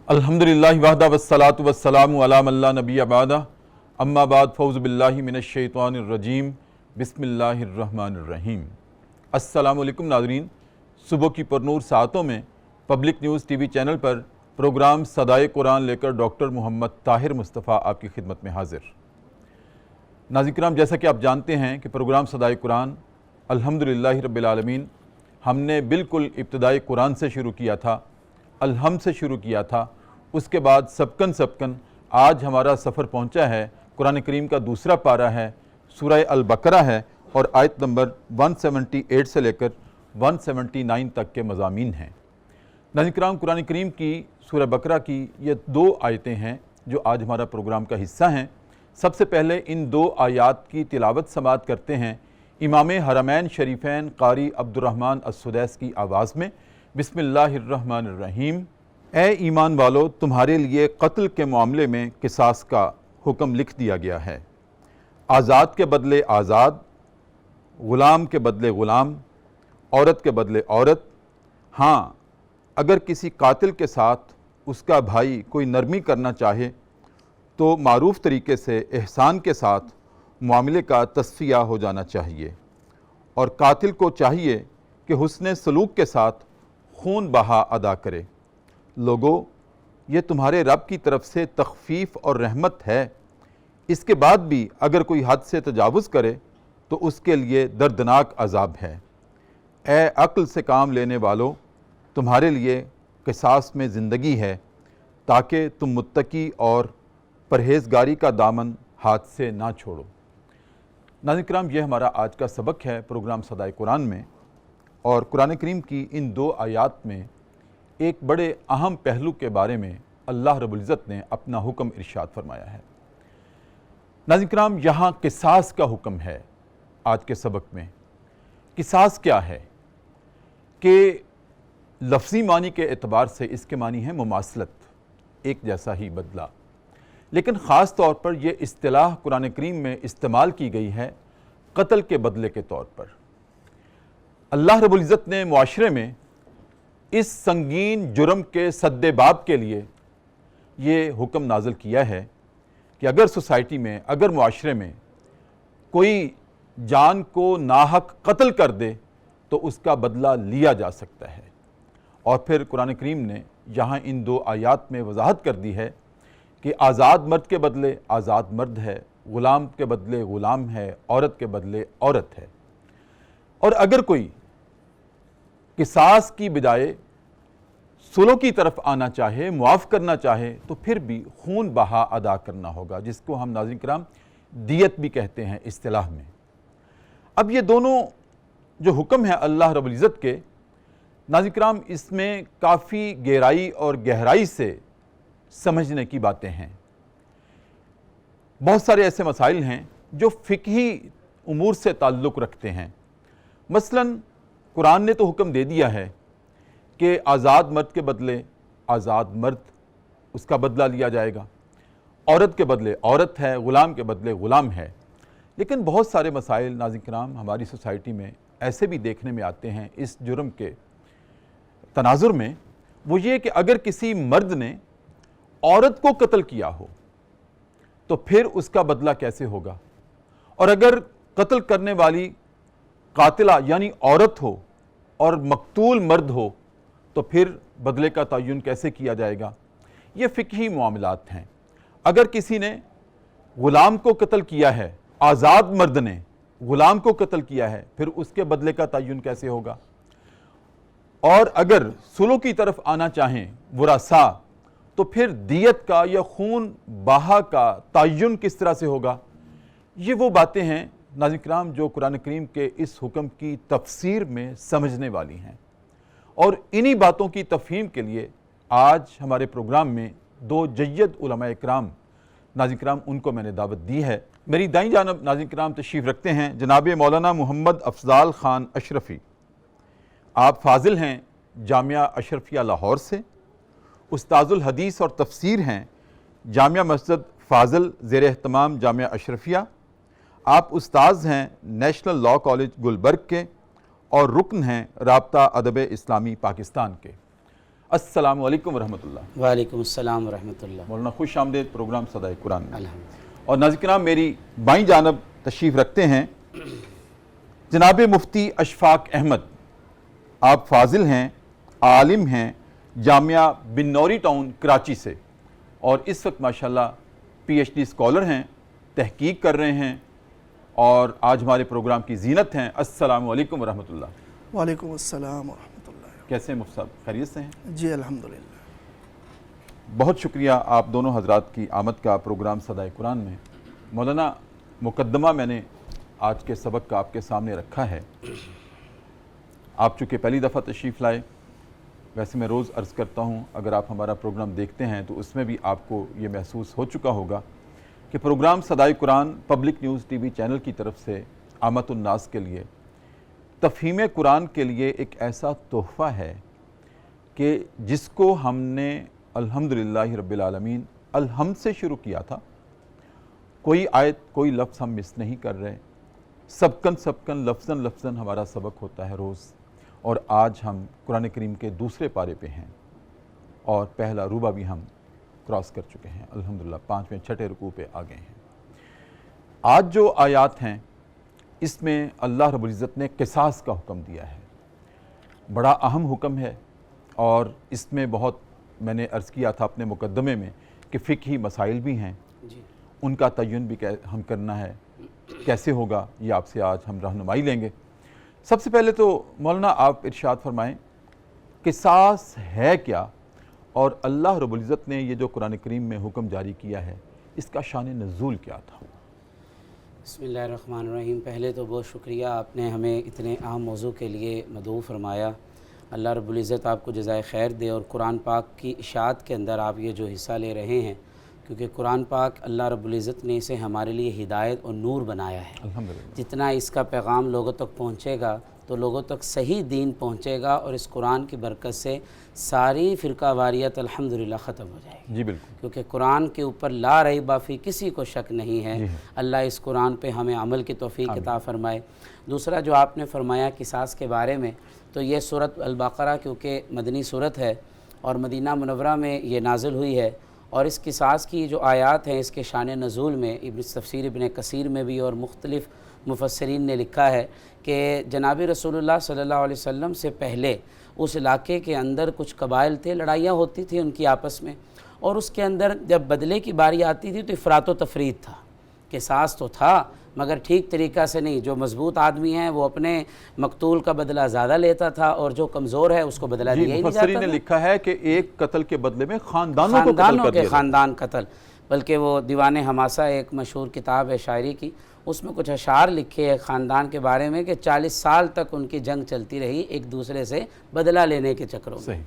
الحمدللہ وحدہ والصلاۃ والسلام علی من لا نبی بعدہ اما بعد فاعوذ باللہ من الشیطان الرجیم بسم اللہ الرحمن الرحیم۔ السلام علیکم ناظرین، صبح کی پرنور ساعتوں میں پبلک نیوز ٹی وی چینل پر پروگرام صدائے قرآن لے کر ڈاکٹر محمد طاہر مصطفیٰ آپ کی خدمت میں حاضر۔ ناظرین کرام، جیسا کہ آپ جانتے ہیں کہ پروگرام صدائے قرآن الحمدللہ رب العالمین ہم نے بالکل ابتدائی قرآن سے شروع کیا تھا، الحمد سے شروع کیا تھا۔ اس کے بعد سبکن آج ہمارا سفر پہنچا ہے، قرآن کریم کا دوسرا پارہ ہے، سورہ البقرہ ہے اور آیت نمبر 178 سے لے کر 179 تک کے مضامین ہیں۔ ناظرین کرام، قرآن کریم کی سورہ بقرہ کی یہ 2 آیتیں ہیں جو آج ہمارا پروگرام کا حصہ ہیں۔ سب سے پہلے ان 2 آیات کی تلاوت سماعت کرتے ہیں امام حرمین شریفین قاری عبدالرحمن السدیس کی آواز میں۔ بسم اللہ الرحمن الرحیم۔ اے ایمان والو، تمہارے لیے قتل کے معاملے میں قصاص کا حکم لکھ دیا گیا ہے۔ آزاد کے بدلے آزاد، غلام کے بدلے غلام، عورت کے بدلے عورت۔ ہاں، اگر کسی قاتل کے ساتھ اس کا بھائی کوئی نرمی کرنا چاہے تو معروف طریقے سے احسان کے ساتھ معاملے کا تصفیہ ہو جانا چاہیے، اور قاتل کو چاہیے کہ حسن سلوک کے ساتھ خون بہا ادا کرے۔ لوگو، یہ تمہارے رب کی طرف سے تخفیف اور رحمت ہے۔ اس کے بعد بھی اگر کوئی حد سے تجاوز کرے تو اس کے لیے دردناک عذاب ہے۔ اے عقل سے کام لینے والو، تمہارے لیے قصاص میں زندگی ہے تاکہ تم متقی اور پرہیزگاری کا دامن ہاتھ سے نہ چھوڑو۔ ناظرین کرام، یہ ہمارا آج کا سبق ہے پروگرام صدائے قرآن میں، اور قرآن کریم کی ان 2 آیات میں ایک بڑے اہم پہلو کے بارے میں اللہ رب العزت نے اپنا حکم ارشاد فرمایا ہے۔ ناظرین کرام، یہاں قصاص کا حکم ہے۔ آج کے سبق میں قصاص کیا ہے کہ لفظی معنی کے اعتبار سے اس کے معنی ہے مماثلت، ایک جیسا ہی بدلہ، لیکن خاص طور پر یہ اصطلاح قرآن کریم میں استعمال کی گئی ہے قتل کے بدلے کے طور پر۔ اللہ رب العزت نے معاشرے میں اس سنگین جرم کے سد باب کے لیے یہ حکم نازل کیا ہے کہ اگر سوسائٹی میں، اگر معاشرے میں کوئی جان کو ناحق قتل کر دے تو اس کا بدلہ لیا جا سکتا ہے۔ اور پھر قرآن کریم نے یہاں ان 2 آیات میں وضاحت کر دی ہے کہ آزاد مرد کے بدلے آزاد مرد ہے، غلام کے بدلے غلام ہے، عورت کے بدلے عورت ہے۔ اور اگر کوئی قصاص کی بجائے صلح کی طرف آنا چاہے، معاف کرنا چاہے، تو پھر بھی خون بہا ادا کرنا ہوگا، جس کو ہم ناظرین کرام دیت بھی کہتے ہیں اصطلاح میں۔ اب یہ دونوں جو حکم ہیں اللہ رب العزت کے، ناظرین کرام اس میں کافی گہرائی اور گہرائی سے سمجھنے کی باتیں ہیں۔ بہت سارے ایسے مسائل ہیں جو فقہی امور سے تعلق رکھتے ہیں۔ مثلاً قرآن نے تو حکم دے دیا ہے کہ آزاد مرد کے بدلے آزاد مرد، اس کا بدلہ لیا جائے گا، عورت کے بدلے عورت ہے، غلام کے بدلے غلام ہے۔ لیکن بہت سارے مسائل ناظرین کرام ہماری سوسائٹی میں ایسے بھی دیکھنے میں آتے ہیں اس جرم کے تناظر میں، وہ یہ کہ اگر کسی مرد نے عورت کو قتل کیا ہو تو پھر اس کا بدلہ کیسے ہوگا، اور اگر قتل کرنے والی قاتلہ یعنی عورت ہو اور مقتول مرد ہو تو پھر بدلے کا تعین کیسے کیا جائے گا۔ یہ فقہی معاملات ہیں۔ اگر کسی نے غلام کو قتل کیا ہے، آزاد مرد نے غلام کو قتل کیا ہے، پھر اس کے بدلے کا تعین کیسے ہوگا۔ اور اگر صلح کی طرف آنا چاہیں ورثاء، تو پھر دیت کا یا خون بہا کا تعین کس طرح سے ہوگا۔ یہ وہ باتیں ہیں ناظرین کرام جو قرآن کریم کے اس حکم کی تفسیر میں سمجھنے والی ہیں، اور انہی باتوں کی تفہیم کے لیے آج ہمارے پروگرام میں 2 جید علماء اکرام ناظرین کرام ان کو میں نے دعوت دی ہے۔ میری دائیں جانب ناظرین کرام تشریف رکھتے ہیں جناب مولانا محمد افضال خان اشرفی۔ آپ فاضل ہیں جامعہ اشرفیہ لاہور سے، استاذ الحدیث اور تفسیر ہیں جامعہ مسجد فاضل زیر اہتمام جامعہ اشرفیہ۔ آپ استاذ ہیں نیشنل لاء کالج گلبرگ کے، اور رکن ہیں رابطہ ادب اسلامی پاکستان کے۔ السلام علیکم ورحمۃ اللہ۔ وعلیکم السلام ورحمۃ اللہ۔ مولانا خوش آمدید پروگرام صدائے قرآن میں۔ الحمدللہ۔ اور ناظرین کرام، میری بائیں جانب تشریف رکھتے ہیں جناب مفتی اشفاق احمد۔ آپ فاضل ہیں، عالم ہیں، جامعہ بن نوری ٹاؤن کراچی سے، اور اس وقت ماشاءاللہ پی ایچ ڈی اسکالر ہیں، تحقیق کر رہے ہیں، اور آج ہمارے پروگرام کی زینت ہیں۔ السلام علیکم ورحمۃ اللہ۔ وعلیکم السلام ورحمۃ اللہ۔ کیسے ہیں مفتی صاحب، خیریت سے ہیں؟ جی الحمدللہ۔ بہت شکریہ آپ دونوں حضرات کی آمد کا پروگرام صدائے قرآن میں۔ مولانا، مقدمہ میں نے آج کے سبق کا آپ کے سامنے رکھا ہے۔ آپ چونکہ پہلی دفعہ تشریف لائے، ویسے میں روز عرض کرتا ہوں اگر آپ ہمارا پروگرام دیکھتے ہیں تو اس میں بھی آپ کو یہ محسوس ہو چکا ہوگا کہ پروگرام صدائے قرآن پبلک نیوز ٹی وی چینل کی طرف سے عامت الناس کے لیے، تفہیم قرآن کے لیے ایک ایسا تحفہ ہے کہ جس کو ہم نے الحمدللہ رب العالمین الحمد سے شروع کیا تھا۔ کوئی آیت، کوئی لفظ ہم مس نہیں کر رہے، سبکن لفظاً ہمارا سبق ہوتا ہے روز، اور آج ہم قرآن کریم کے دوسرے پارے پہ ہیں اور پہلا روبہ بھی ہم کراس کر چکے ہیں الحمدللہ، 5ویں 6ٹھے رکوع پہ آ گئے ہیں۔ آج جو آیات ہیں اس میں اللہ رب العزت نے قصاص کا حکم دیا ہے۔ بڑا اہم حکم ہے، اور اس میں بہت، میں نے عرض کیا تھا اپنے مقدمے میں کہ فقہی مسائل بھی ہیں، ان کا تعین بھی ہم کرنا ہے، کیسے ہوگا یہ آپ سے آج ہم رہنمائی لیں گے۔ سب سے پہلے تو مولانا آپ ارشاد فرمائیں قصاص ہے کیا، اور اللہ رب العزت نے یہ جو قرآن کریم میں حکم جاری کیا ہے اس کا شان نزول کیا تھا؟ بسم اللہ الرحمن الرحیم۔ پہلے تو بہت شکریہ، آپ نے ہمیں اتنے اہم موضوع کے لیے مدعو فرمایا۔ اللہ رب العزت آپ کو جزائے خیر دے، اور قرآن پاک کی اشاعت کے اندر آپ یہ جو حصہ لے رہے ہیں، کیونکہ قرآن پاک اللہ رب العزت نے اسے ہمارے لیے ہدایت اور نور بنایا ہے۔ الحمدللہ۔ جتنا اس کا پیغام لوگوں تک پہنچے گا تو لوگوں تک صحیح دین پہنچے گا، اور اس قرآن کی برکت سے ساری فرقہ واریت الحمدللہ ختم ہو جائے گی۔ جی بالکل، کیونکہ قرآن کے اوپر لا ریب فی کسی کو شک نہیں ہے۔ اللہ اس قرآن پہ ہمیں عمل کی توفیق عطا فرمائے۔ دوسرا جو آپ نے فرمایا قصاص کے بارے میں، تو یہ سورۃ البقرہ کیونکہ مدنی سورت ہے اور مدینہ منورہ میں یہ نازل ہوئی ہے، اور اس قصاص کی جو آیات ہیں اس کے شان نزول میں تفسیر ابن کثیر میں بھی اور مختلف مفسرین نے لکھا ہے کہ جناب رسول اللہ صلی اللہ علیہ وسلم سے پہلے اس علاقے کے اندر کچھ قبائل تھے، لڑائیاں ہوتی تھیں ان کی آپس میں، اور اس کے اندر جب بدلے کی باری آتی تھی تو افراط و تفرید تھا۔ قصاص تو تھا مگر ٹھیک طریقہ سے نہیں، جو مضبوط آدمی ہیں وہ اپنے مقتول کا بدلہ زیادہ لیتا تھا، اور جو کمزور ہے اس کو بدلہ دیا ہی نہیں جاتا تھا۔ مفسرین نے لکھا ہے کہ ایک قتل کے بدلے میں خاندانوں کو قتل کر دیا کے خاندان قتل، بلکہ وہ دیوان حماسہ ایک مشہور کتاب ہے شاعری کی، اس میں کچھ اشعار لکھے ہیں خاندان کے بارے میں کہ 40 سال تک ان کی جنگ چلتی رہی ایک دوسرے سے بدلہ لینے کے چکروں میں۔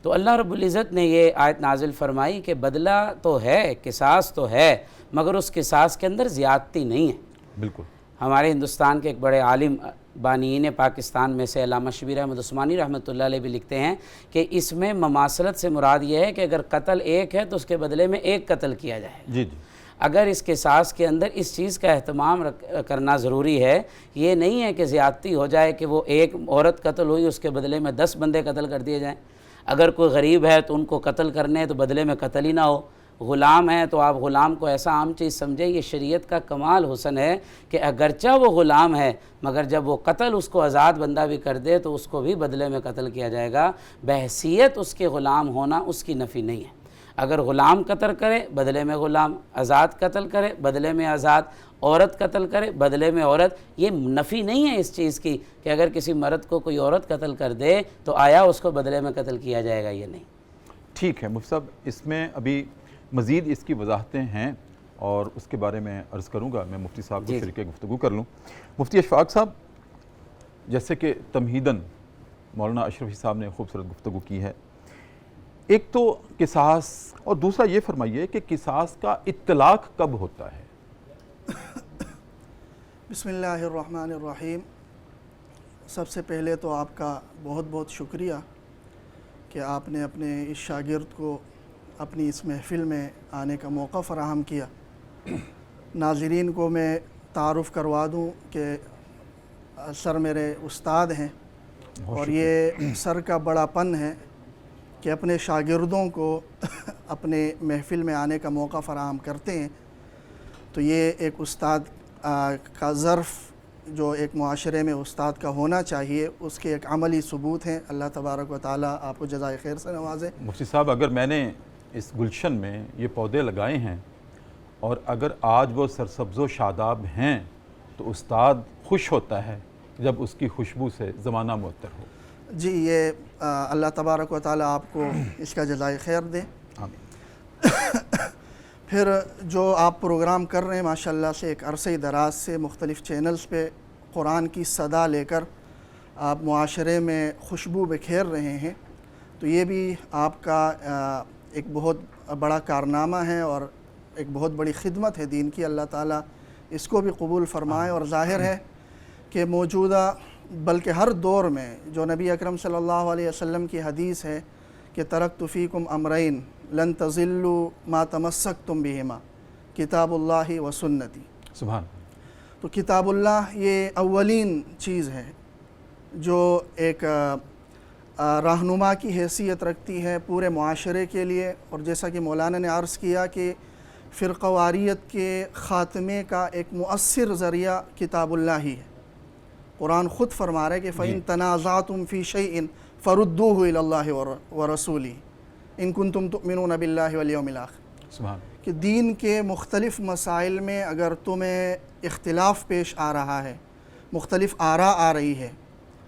تو اللہ رب العزت نے یہ آیت نازل فرمائی کہ بدلہ تو ہے، قصاص تو ہے، مگر اس قصاص کے اندر زیادتی نہیں ہے۔ بالکل۔ ہمارے ہندوستان کے ایک بڑے عالم بانیین پاکستان میں سے علامہ شبیر احمد عثمانی رحمۃ اللہ علیہ بھی لکھتے ہیں کہ اس میں مماثلت سے مراد یہ ہے کہ اگر قتل ایک ہے تو اس کے بدلے میں ایک قتل کیا جائے۔ جی۔ اگر اس قصاص کے اندر اس چیز کا اہتمام کرنا ضروری ہے، یہ نہیں ہے کہ زیادتی ہو جائے کہ وہ ایک عورت قتل ہوئی اس کے بدلے میں 10 بندے قتل کر دیے جائیں۔ اگر کوئی غریب ہے تو ان کو قتل کرنے تو بدلے میں قتل ہی نہ ہو۔ غلام ہے تو آپ غلام کو ایسا عام چیز سمجھیں، یہ شریعت کا کمال حسن ہے کہ اگرچہ وہ غلام ہے مگر جب وہ قتل اس کو آزاد بندہ بھی کر دے تو اس کو بھی بدلے میں قتل کیا جائے گا، بحیثیت اس کے غلام ہونا اس کی نفی نہیں ہے۔ اگر غلام قتل کرے بدلے میں غلام، آزاد قتل کرے بدلے میں آزاد، عورت قتل کرے بدلے میں عورت، یہ نفی نہیں ہے اس چیز کی کہ اگر کسی مرد کو کوئی عورت قتل کر دے تو آیا اس کو بدلے میں قتل کیا جائے گا، یہ نہیں۔ ٹھیک ہے مفتی صاحب، اس میں ابھی مزید اس کی وضاحتیں ہیں اور اس کے بارے میں عرض کروں گا، میں مفتی صاحب کو شریک گفتگو کر لوں۔ مفتی اشفاق صاحب، جیسے کہ تمہیداً مولانا اشرفی صاحب نے خوبصورت گفتگو کی ہے، ایک تو قصاص، اور دوسرا یہ فرمائیے کہ قصاص کا اطلاق کب ہوتا ہے؟ بسم اللہ الرحمن الرحیم۔ سب سے پہلے تو آپ کا بہت بہت شکریہ کہ آپ نے اپنے اس شاگرد کو اپنی اس محفل میں آنے کا موقع فراہم کیا۔ ناظرین کو میں تعارف کروا دوں کہ سر میرے استاد ہیں، اور یہ سر کا بڑا پن ہے کہ اپنے شاگردوں کو اپنے محفل میں آنے کا موقع فراہم کرتے ہیں، تو یہ ایک استاد کا ظرف جو ایک معاشرے میں استاد کا ہونا چاہیے، اس کے ایک عملی ثبوت ہیں۔ اللہ تبارک و تعالیٰ آپ کو جزائے خیر سے نوازے۔ مفتی صاحب، اگر میں نے اس گلشن میں یہ پودے لگائے ہیں اور اگر آج وہ سرسبز و شاداب ہیں تو استاد خوش ہوتا ہے جب اس کی خوشبو سے زمانہ معطر ہو۔ جی، یہ اللہ تبارک و تعالیٰ آپ کو اس کا جزائے خیر دے۔ آمین۔ پھر جو آپ پروگرام کر رہے ہیں ماشاءاللہ سے ایک عرصہ دراز سے مختلف چینلز پہ قرآن کی صدا لے کر آپ معاشرے میں خوشبو بکھیر رہے ہیں، تو یہ بھی آپ کا ایک بہت بڑا کارنامہ ہے اور ایک بہت بڑی خدمت ہے دین کی۔ اللہ تعالیٰ اس کو بھی قبول فرمائے۔ اور ظاہر ہے کہ موجودہ بلکہ ہر دور میں جو نبی اکرم صلی اللہ علیہ وسلم کی حدیث ہے کہ ترکت فیکم امرین لن تضلوا ما تمسکتم بہما، کتاب اللہ و سنتی۔ سبحان۔ تو کتاب اللہ یہ اولین چیز ہے جو ایک رہنما کی حیثیت رکھتی ہے پورے معاشرے کے لیے، اور جیسا کہ مولانا نے عرض کیا کہ فرقہ واریت کے خاتمے کا ایک مؤثر ذریعہ کتاب اللہ ہی ہے۔ قرآن خود فرما رہا ہے کہ فَإِن تَنَازَعْتُمْ فِي شَيْءٍ فَرُدُّوهُ إِلَى اللَّهِ وَرَسُولِهِ إِن كُنتُمْ تُؤْمِنُونَ بِاللَّهِ وَالْيَوْمِ الْآخِرِ۔ سبحان۔ کہ دین کے مختلف مسائل میں اگر تمہیں اختلاف پیش آ رہا ہے، مختلف آراء آ رہی ہے،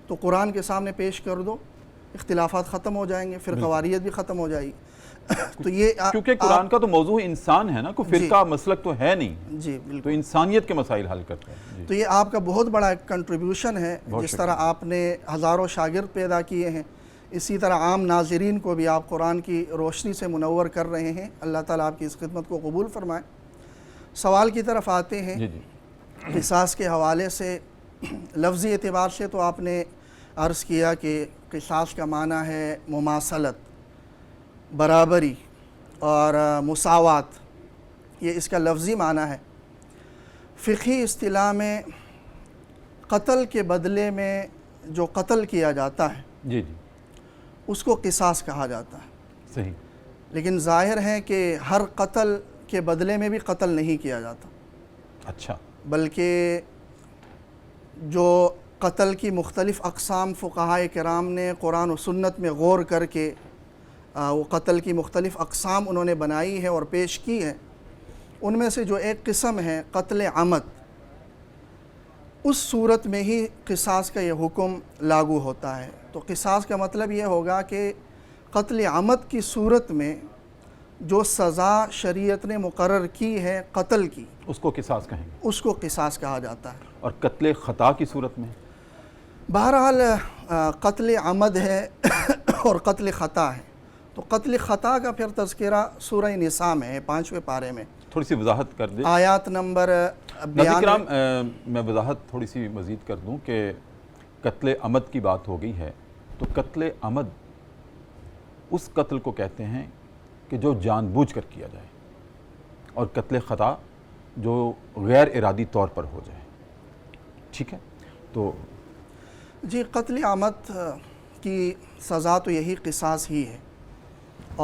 تو قرآن کے سامنے پیش کر دو، اختلافات ختم ہو جائیں گے، فرقہ واریت بھی ختم ہو جائے گی۔ تو یہ کیونکہ قرآن کا تو موضوع انسان ہے نا، کوئی فرقہ مسلک تو ہے نہیں، جی بالکل، تو انسانیت کے مسائل حل کرتا ہے۔ تو یہ آپ کا بہت بڑا ایک کنٹریبیوشن ہے۔ جس طرح آپ نے ہزاروں شاگرد پیدا کیے ہیں، اسی طرح عام ناظرین کو بھی آپ قرآن کی روشنی سے منور کر رہے ہیں۔ اللہ تعالیٰ آپ کی اس خدمت کو قبول فرمائے۔ سوال کی طرف آتے ہیں۔ قصاص کے حوالے سے لفظی اعتبار سے تو آپ نے عرض کیا کہ قصاص کا معنی ہے مماثلت، برابری اور مساوات، یہ اس کا لفظی معنی ہے۔ فقہی اصطلاح میں قتل کے بدلے میں جو قتل کیا جاتا ہے جی جی، اس کو قصاص کہا جاتا ہے۔ صحیح۔ لیکن ظاہر ہے کہ ہر قتل کے بدلے میں بھی قتل نہیں کیا جاتا، اچھا، بلکہ جو قتل کی مختلف اقسام فقہائے کرام نے قرآن و سنت میں غور کر کے وہ قتل کی مختلف اقسام انہوں نے بنائی ہے اور پیش کی ہے، ان میں سے جو ایک قسم ہے قتل عمد، اس صورت میں ہی قصاص کا یہ حکم لاگو ہوتا ہے۔ تو قصاص کا مطلب یہ ہوگا کہ قتل عمد کی صورت میں جو سزا شریعت نے مقرر کی ہے قتل کی، اس کو قصاص کہیں گے، اس کو قصاص کہا جاتا ہے۔ اور قتل خطا کی صورت میں؟ بہرحال قتل عمد ہے اور قتل خطا ہے، تو قتل خطا کا پھر تذکرہ سورہ نساء میں ہے، 5ویں پارے میں، تھوڑی سی وضاحت کر دیں آیات نمبر ناظرین کرام۔ میں وضاحت تھوڑی سی مزید کر دوں کہ قتل عمد کی بات ہو گئی ہے، تو قتل عمد اس قتل کو کہتے ہیں کہ جو جان بوجھ کر کیا جائے، اور قتل خطا جو غیر ارادی طور پر ہو جائے، ٹھیک ہے؟ تو جی، قتل عمد کی سزا تو یہی قصاص ہی ہے،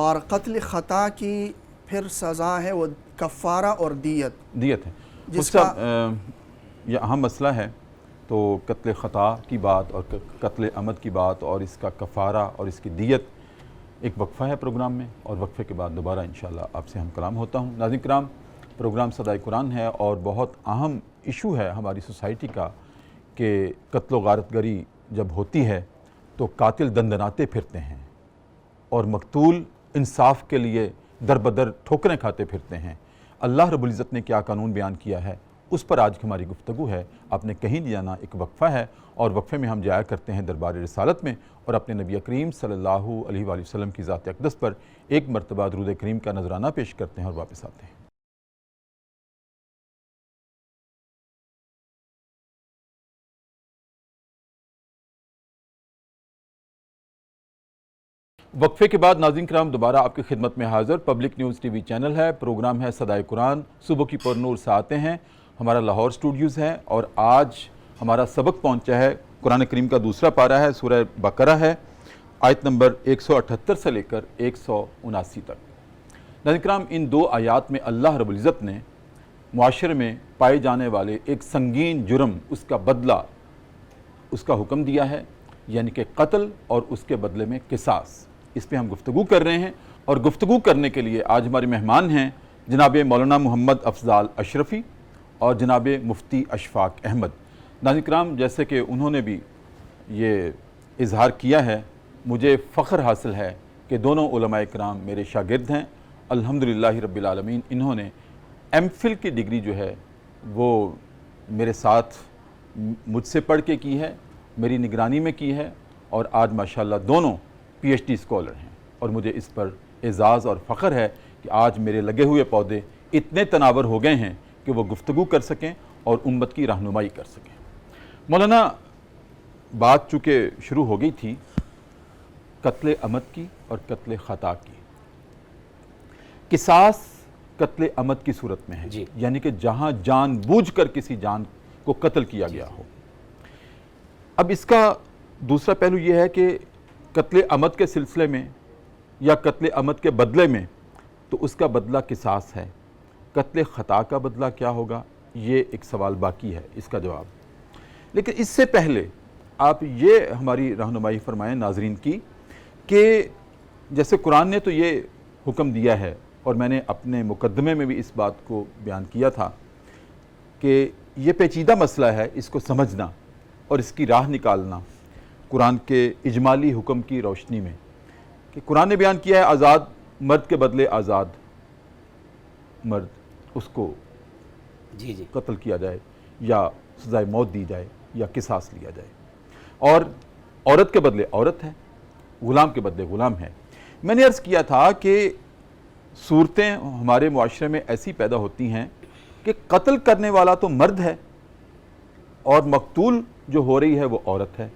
اور قتل خطا کی پھر سزا ہے وہ کفارہ اور دیت ہے۔ جس کا یہ اہم مسئلہ ہے۔ تو قتل خطا کی بات اور قتل عمد کی بات اور اس کا کفارہ اور اس کی دیت، ایک وقفہ ہے پروگرام میں، اور وقفے کے بعد دوبارہ انشاءاللہ آپ سے ہم کلام ہوتا ہوں۔ ناظرین کرام، پروگرام صدائے قرآن ہے اور بہت اہم ایشو ہے ہماری سوسائٹی کا کہ قتل و غارت گری جب ہوتی ہے تو قاتل دندناتے پھرتے ہیں اور مقتول انصاف کے لیے در بدر ٹھوکریں کھاتے پھرتے ہیں۔ اللہ رب العزت نے کیا قانون بیان کیا ہے، اس پر آج ہماری گفتگو ہے۔ آپ نے کہیں نہیں جانا، ایک وقفہ ہے، اور وقفے میں ہم جایا کرتے ہیں دربار رسالت میں، اور اپنے نبی کریم صلی اللہ علیہ وآلہ وسلم کی ذات اقدس پر ایک مرتبہ درود کریم کا نذرانہ پیش کرتے ہیں اور واپس آتے ہیں۔ وقفے کے بعد ناظرین کرام دوبارہ آپ کی خدمت میں حاضر۔ پبلک نیوز ٹی وی چینل ہے، پروگرام ہے صدائے قرآن، صبح کی پر نور سے آتے ہیں، ہمارا لاہور سٹوڈیوز ہے، اور آج ہمارا سبق پہنچا ہے قرآن کریم کا دوسرا پارہ ہے، سورہ بقرہ ہے۔ آیت نمبر 178 سے لے کر 179 تک۔ ناظرین کرام، ان دو آیات میں اللہ رب العزت نے معاشرے میں پائے جانے والے ایک سنگین جرم، اس کا بدلہ، اس کا حکم دیا ہے، یعنی کہ قتل اور اس کے بدلے میں قصاص۔ اس پہ ہم گفتگو کر رہے ہیں، اور گفتگو کرنے کے لیے آج ہمارے مہمان ہیں جناب مولانا محمد افضال اشرفی اور جناب مفتی اشفاق احمد۔ ناظرین کرام، جیسے کہ انہوں نے بھی یہ اظہار کیا ہے، مجھے فخر حاصل ہے کہ دونوں علماء کرام میرے شاگرد ہیں الحمدللہ رب العالمین۔ انہوں نے ایم فل کی ڈگری جو ہے وہ میرے ساتھ مجھ سے پڑھ کے کی ہے، میری نگرانی میں کی ہے، اور آج ماشاءاللہ دونوں پی ایچ ڈی اسکالر ہیں، اور مجھے اس پر اعزاز اور فخر ہے کہ آج میرے لگے ہوئے پودے اتنے تناور ہو گئے ہیں کہ وہ گفتگو کر سکیں اور امت کی رہنمائی کر سکیں۔ مولانا، بات چونکہ شروع ہو گئی تھی قتل عمد کی اور قتل خطا کی۔ قصاص قتل عمد کی صورت میں ہے، جی، یعنی کہ جہاں جان بوجھ کر کسی جان کو قتل کیا گیا ہو۔ اب اس کا دوسرا پہلو یہ ہے کہ قتل عمد کے سلسلے میں یا قتل عمد کے بدلے میں تو اس کا بدلہ قصاص ہے، قتل خطا کا بدلہ کیا ہوگا، یہ ایک سوال باقی ہے اس کا جواب۔ لیکن اس سے پہلے آپ یہ ہماری رہنمائی فرمائیں ناظرین کی کہ جیسے قرآن نے تو یہ حکم دیا ہے، اور میں نے اپنے مقدمے میں بھی اس بات کو بیان کیا تھا کہ یہ پیچیدہ مسئلہ ہے، اس کو سمجھنا اور اس کی راہ نکالنا قرآن کے اجمالی حکم کی روشنی میں، کہ قرآن نے بیان کیا ہے آزاد مرد کے بدلے آزاد مرد، اس کو جی جی قتل کیا جائے یا سزائے موت دی جائے یا قصاص لیا جائے، اور عورت کے بدلے عورت ہے، غلام کے بدلے غلام ہے۔ میں نے عرض کیا تھا کہ صورتیں ہمارے معاشرے میں ایسی پیدا ہوتی ہیں کہ قتل کرنے والا تو مرد ہے اور مقتول جو ہو رہی ہے وہ عورت ہے،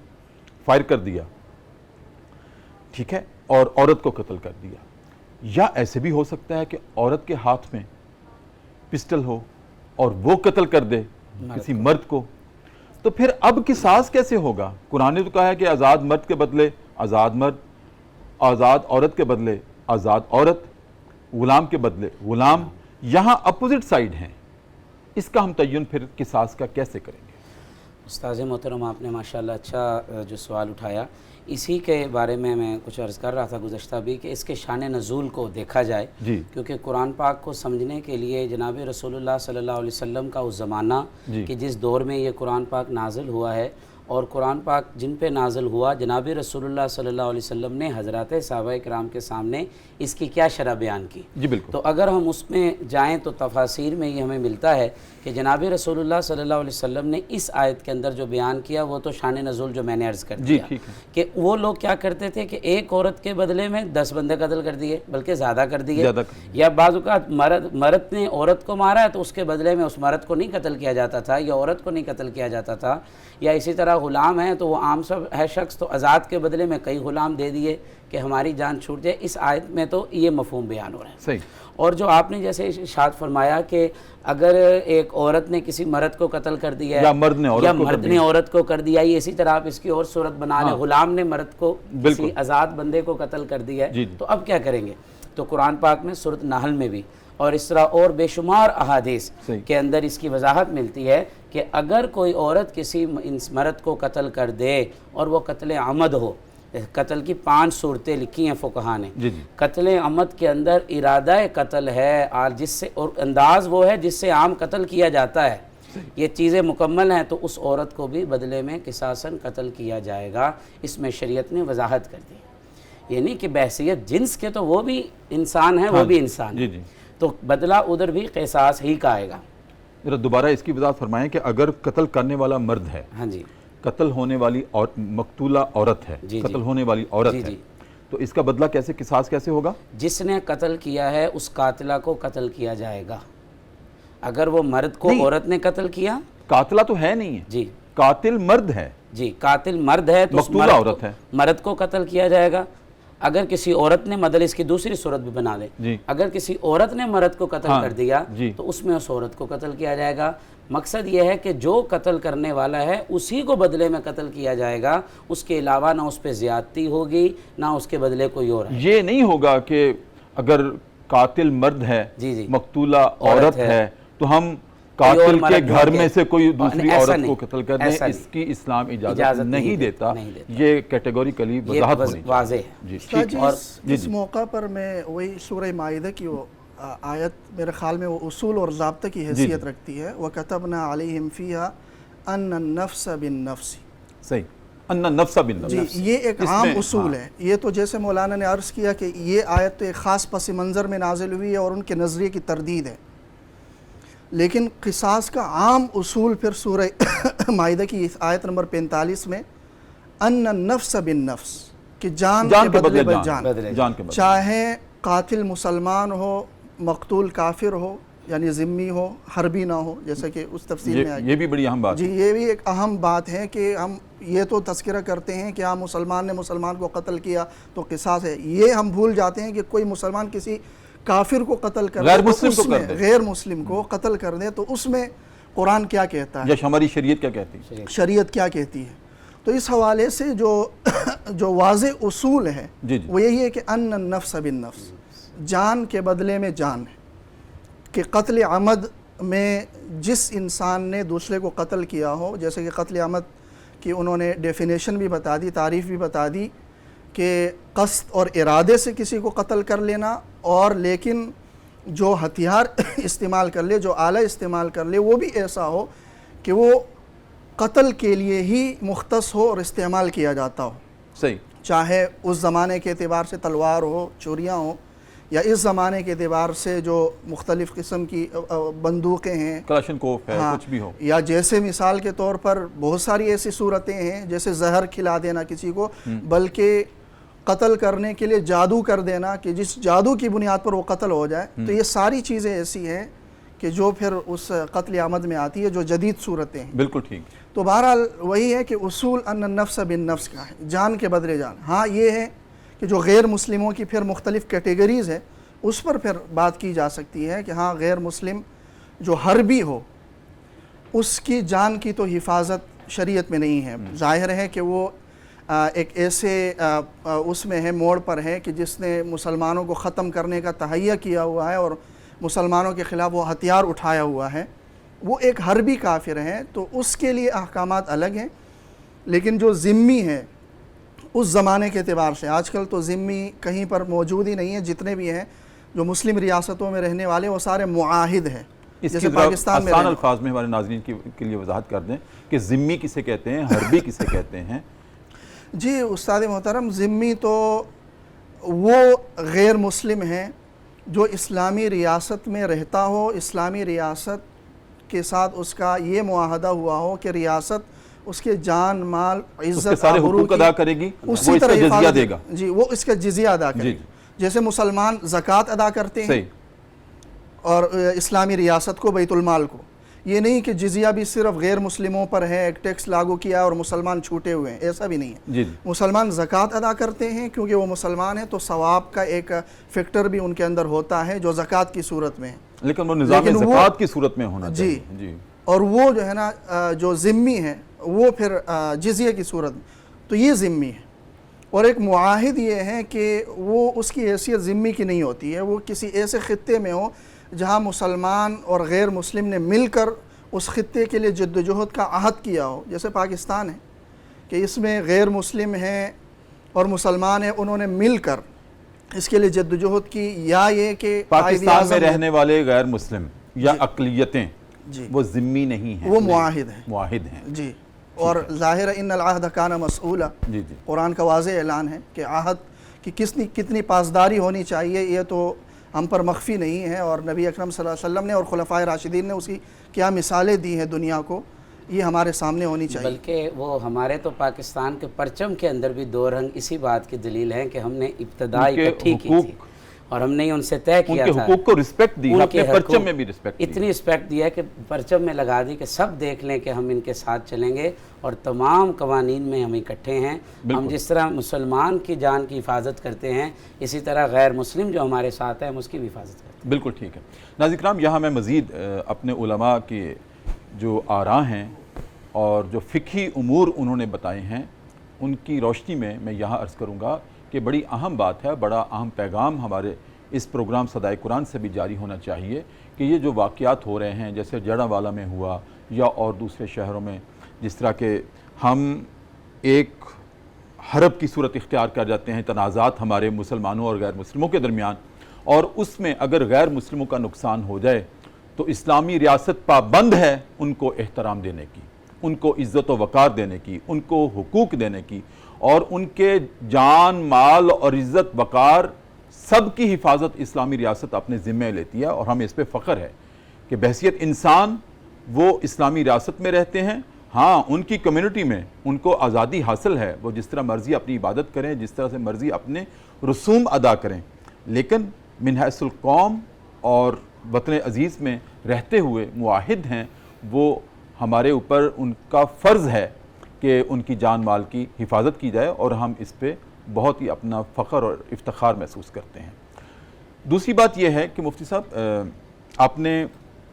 فائر کر دیا، ٹھیک ہے، اور عورت کو قتل کر دیا۔ یا ایسے بھی ہو سکتا ہے کہ عورت کے ہاتھ میں پسٹل ہو اور وہ قتل کر دے کسی مرد کو، تو پھر اب قصاص کیسے ہوگا؟ قرآن نے تو کہا ہے کہ آزاد مرد کے بدلے آزاد مرد، آزاد عورت کے بدلے آزاد عورت، غلام کے بدلے غلام۔ یہاں اپوزٹ سائیڈ ہیں، اس کا ہم تعین پھر قصاص کا کیسے کریں گے؟ استاذ محترم، آپ نے ماشاءاللہ اچھا جو سوال اٹھایا، اسی کے بارے میں کچھ عرض کر رہا تھا گزشتہ بھی کہ اس کے شان نزول کو دیکھا جائے، جی، کیونکہ قرآن پاک کو سمجھنے کے لیے جناب رسول اللہ صلی اللہ علیہ وسلم کا اس زمانہ کہ جس دور میں یہ قرآن پاک نازل ہوا ہے، اور قرآن پاک جن پہ نازل ہوا، جناب رسول اللہ صلی اللہ علیہ وسلم نے حضرات صحابہ کرام کے سامنے اس کی کیا شرح بیان کی۔ جی بالکل۔ تو اگر ہم اس میں جائیں تو تفاسیر میں یہ ہمیں ملتا ہے کہ جناب رسول اللہ صلی اللہ علیہ وسلم نے اس آیت کے اندر جو بیان کیا وہ تو شان نزول جو میں نے عرض کر دیا کہ وہ لوگ کیا کرتے تھے کہ ایک عورت کے بدلے میں 10 بندے قتل کر دیے، بلکہ زیادہ کر دیے، یا بعض اوقات مرد نے عورت کو مارا ہے تو اس کے بدلے میں اس مرد کو نہیں قتل کیا جاتا تھا یا عورت کو نہیں قتل کیا جاتا تھا، یا اسی طرح غلام ہے تو وہ عام سب ہے شخص، تو آزاد کے بدلے میں کئی غلام دے دیے کہ ہماری جان چھوٹ جائے۔ اس آیت میں تو یہ مفہوم بیان ہو رہا ہے۔ صحیح۔ اور جو آپ نے جیسے ارشاد فرمایا کہ اگر ایک عورت نے کسی مرد کو قتل کر دیا یا مرد نے عورت کو کر دیا، یہ اسی طرح آپ اس کی اور صورت بنا لیں، غلام نے مرد کو کسی آزاد بندے کو قتل کر دیا ہے، تو اب کیا کریں گے؟ تو قرآن پاک میں سورۃ نحل میں بھی اور اس طرح اور بے شمار احادیث کے اندر اس کی وضاحت ملتی ہے کہ اگر کوئی عورت کسی مرد کو قتل کر دے اور وہ قتل عمد ہو، قتل کی 5 صورتیں لکھی ہیں فقہا نے۔ قتل عمد کے اندر ارادہ قتل ہے، جس سے اور انداز وہ ہے جس سے عام قتل کیا جاتا ہے، یہ چیزیں مکمل ہیں، تو اس عورت کو بھی بدلے میں قصاصاً قتل کیا جائے گا۔ اس میں شریعت نے وضاحت کر دی، یعنی کہ بحیثیت جنس کے تو وہ بھی انسان ہے، وہ بھی انسان ہے، تو بدلہ ادھر بھی قصاص ہی کا آئے گا۔ ذرا دوبارہ اس کی وضاحت فرمائیں کہ اگر قتل کرنے والا مرد ہے، ہاں جی، قتل ہونے والی مقتولہ عورت ہے، قتل ہونے والی عورت ہے، تو اس کا بدلہ کیسے، قصاص کیسے ہوگا؟ جس نے قتل کیا ہے اس قاتلہ کو قتل کیا جائے گا۔ اگر وہ مرد کو عورت نے قتل کیا، قاتلہ تو ہے نہیں ہے جی، قاتل مرد ہے، جی قاتل مرد ہے تو مقتولہ عورت ہے، مرد کو قتل کیا جائے گا۔ اگر کسی عورت نے مدل اس کی دوسری صورت بھی بنا دیں، جی اگر کسی عورت نے مرد کو قتل ہاں، کر دیا جی تو اس میں اس عورت کو قتل کیا جائے گا۔ مقصد یہ ہے کہ جو قتل کرنے والا ہے اسی کو بدلے میں قتل کیا جائے گا، اس کے علاوہ نہ اس پہ زیادتی ہوگی نہ اس کے بدلے کوئی اور ہے۔ یہ نہیں ہوگا کہ اگر قاتل مرد ہے جی جی مقتولہ عورت ہے تو ہم قاتل کے گھر میں سے کوئی دوسری عورت کو قتل کر دیں، اس کی اسلام اجازت نہیں دیتا، یہ کیٹیگوریکلی وضاحت ہونی چاہیے۔ واضح ہے۔ جی استاد ٹھیک جی اس موقع پر میں وہی سورہ مائدہ کی وہ آیت میرے خیال میں وہ اصول اور ضابطہ کی حیثیت رکھتی ہے، وَكَتَبْنَا عَلَيْهِمْ فِيهَا أَنَّ النَّفْسَ بِالنَّفْسِ، صحیح، ان النفس بالنفس، جی یہ ایک عام اصول ہے۔ یہ تو جیسے مولانا نے عرض کیا کہ یہ آیت تو ایک خاص پس منظر میں نازل ہوئی ہے اور ان کے نظریے کی تردید ہے، لیکن قصاص کا عام اصول پھر سورہ مائدہ کی آیت نمبر 45 میں ان النفس بالنفس، کہ جان کے بدلے جان، جان کے بدلے، چاہے قاتل مسلمان ہو، مقتول کافر ہو، یعنی ذمی ہو، حربی نہ ہو، جیسا کہ اس تفصیل میں آئی۔ یہ بھی بڑی اہم بات جی ہے۔ یہ بھی ایک اہم بات ہے کہ ہم یہ تو تذکرہ کرتے ہیں کہ ہاں مسلمان نے مسلمان کو قتل کیا تو قصاص ہے، یہ ہم بھول جاتے ہیں کہ کوئی مسلمان کسی کافر کو قتل کر دے، غیر مسلم کو اس میں کر دے، غیر مسلم کو قتل کر دے تو اس میں قرآن کیا کہتا ہے، یا ہماری شریعت کیا کہتی ہے؟ شریعت کیا کہتی ہے؟ تو اس حوالے سے جو واضح اصول ہے جی جی وہ یہی ہے کہ ان النفس بالنفس، جان کے بدلے میں جان ہے، کہ قتل عمد میں جس انسان نے دوسرے کو قتل کیا ہو، جیسے کہ قتل عمد کی انہوں نے ڈیفینیشن بھی بتا دی، تعریف بھی بتا دی کہ قصد اور ارادے سے کسی کو قتل کر لینا، اور لیکن جو ہتھیار استعمال کر لے، جو آلہ استعمال کر لے وہ بھی ایسا ہو کہ وہ قتل کے لیے ہی مختص ہو اور استعمال کیا جاتا ہو، صحیح، چاہے اس زمانے کے اعتبار سے تلوار ہو، چھریاں ہوں، یا اس زمانے کے اعتبار سے جو مختلف قسم کی بندوقیں ہیں، کلاشنکوف ہے، کچھ بھی ہو، یا جیسے مثال کے طور پر بہت ساری ایسی صورتیں ہیں جیسے زہر کھلا دینا کسی کو، بلکہ قتل کرنے کے لیے جادو کر دینا کہ جس جادو کی بنیاد پر وہ قتل ہو جائے، تو یہ ساری چیزیں ایسی ہیں کہ جو پھر اس قتل عمد میں آتی ہے، جو جدید صورتیں ہیں۔ بالکل ٹھیک۔ تو بہرحال وہی ہے کہ اصول ان النفس بالنفس کا ہے، جان کے بدلے جان۔ ہاں یہ ہے کہ جو غیر مسلموں کی پھر مختلف کیٹیگریز ہے اس پر پھر بات کی جا سکتی ہے کہ ہاں غیر مسلم جو حربی ہو اس کی جان کی تو حفاظت شریعت میں نہیں ہے، ظاہر ہے کہ وہ ایک ایسے اس میں ہے، موڑ پر ہے کہ جس نے مسلمانوں کو ختم کرنے کا تہیہ کیا ہوا ہے اور مسلمانوں کے خلاف وہ ہتھیار اٹھایا ہوا ہے، وہ ایک حربی کافر ہے، تو اس کے لیے احکامات الگ ہیں۔ لیکن جو ذمی ہے اس زمانے کے اعتبار سے، آج کل تو ذمی کہیں پر موجود ہی نہیں ہے، جتنے بھی ہیں جو مسلم ریاستوں میں رہنے والے وہ سارے معاہد ہیں، جیسے پاکستان میں آسان الفاظ میں ہمارے ناظرین کے لیے وضاحت کر دیں کہ ذمی کسے کہتے ہیں، حربی کسے کہتے ہیں؟ جی استاد محترم، ذمی تو وہ غیر مسلم ہیں جو اسلامی ریاست میں رہتا ہو، اسلامی ریاست کے ساتھ اس کا یہ معاہدہ ہوا ہو کہ ریاست اس کے جان، مال، عزت، اس کے سارے حقوق ادا کرے گی، وہ اس کا جزیہ دے گا۔ جی وہ اس کا جزیہ ادا کرے گی، جیسے مسلمان زکوٰۃ ادا کرتے ہیں اور اسلامی ریاست کو، بیت المال کو۔ یہ نہیں کہ جزیہ بھی صرف غیر مسلموں پر ہے، ایک ٹیکس لاگو کیا اور مسلمان چھوٹے ہوئے ہیں، ایسا بھی نہیں ہے۔ مسلمان زکوٰۃ ادا کرتے ہیں کیونکہ وہ مسلمان ہیں، تو ثواب کا ایک فیکٹر بھی ان کے اندر ہوتا ہے جو زکوٰۃ کی صورت میں ہے، لیکن وہ نظام زکوٰۃ کی صورت میں ہونا چاہیے۔ جی، اور وہ جو ہے نا جو ذمی ہے وہ پھر جزیہ کی صورت میں، تو یہ ذمی ہے۔ اور ایک معاہد یہ ہے کہ وہ اس کی حیثیت ذمی کی نہیں ہوتی ہے، وہ کسی ایسے خطے میں ہو جہاں مسلمان اور غیر مسلم نے مل کر اس خطے کے لیے جد و جہد کا عہد کیا ہو، جیسے پاکستان ہے کہ اس میں غیر مسلم ہیں اور مسلمان ہیں، انہوں نے مل کر اس کے لیے جد و جہد کی، یا یہ کہ پاکستان میں رہنے والے غیر مسلم یا اقلیتیں وہ ذمی نہیں ہیں، وہ معاہد ہیں، معاہد ہیں۔ جی، اور ظاہر ان العہد کان مسئولا، قرآن کا واضح اعلان ہے کہ عہد کی کتنی پاسداری ہونی چاہیے یہ تو ہم پر مخفی نہیں ہے، اور نبی اکرم صلی اللہ علیہ وسلم نے اور خلفائے راشدین نے اس کی کیا مثالیں دی ہیں دنیا کو، یہ ہمارے سامنے ہونی چاہیے۔ بلکہ وہ ہمارے تو پاکستان کے پرچم کے اندر بھی دو رنگ اسی بات کی دلیل ہے کہ ہم نے ابتدا اکٹھی کی تھی، اور ہم نے ہی ان سے طے کیا ان کے تھا، حقوق کو رسپیکٹ دی، ان اپنے کے پرچم حقوق میں بھی رسپیکٹ دی. اتنی رسپیکٹ دیا کہ پرچم میں لگا دی کہ سب دیکھ لیں کہ ہم ان کے ساتھ چلیں گے اور تمام قوانین میں ہم اکٹھے ہیں. ہم جس طرح مسلمان کی جان کی حفاظت کرتے ہیں اسی طرح غیر مسلم جو ہمارے ساتھ ہے ہم اس کی بھی حفاظت کرتے ہیں. بالکل ٹھیک ہے. ناظرین کرام، یہاں میں مزید اپنے علماء کے جو آراء ہیں اور جو فقہی امور انہوں نے بتائے ہیں ان کی روشنی میں یہاں عرض کروں گا کہ بڑی اہم بات ہے، بڑا اہم پیغام ہمارے اس پروگرام صدائے قرآن سے بھی جاری ہونا چاہیے کہ یہ جو واقعات ہو رہے ہیں جیسے جڑاوالا میں ہوا یا اور دوسرے شہروں میں، جس طرح کہ ہم ایک حرب کی صورت اختیار کر جاتے ہیں، تنازعات ہمارے مسلمانوں اور غیر مسلموں کے درمیان، اور اس میں اگر غیر مسلموں کا نقصان ہو جائے تو اسلامی ریاست پابند ہے ان کو احترام دینے کی، ان کو عزت و وقار دینے کی، ان کو حقوق دینے کی، اور ان کے جان مال اور عزت وقار سب کی حفاظت اسلامی ریاست اپنے ذمہ لیتی ہے. اور ہمیں اس پہ فخر ہے کہ بحیثیت انسان وہ اسلامی ریاست میں رہتے ہیں. ہاں، ان کی کمیونٹی میں ان کو آزادی حاصل ہے، وہ جس طرح مرضی اپنی عبادت کریں، جس طرح سے مرضی اپنے رسوم ادا کریں، لیکن من حیث القوم اور وطن عزیز میں رہتے ہوئے معاہد ہیں. وہ ہمارے اوپر ان کا فرض ہے کہ ان کی جان مال کی حفاظت کی جائے، اور ہم اس پہ بہت ہی اپنا فخر اور افتخار محسوس کرتے ہیں. دوسری بات یہ ہے کہ مفتی صاحب آپ نے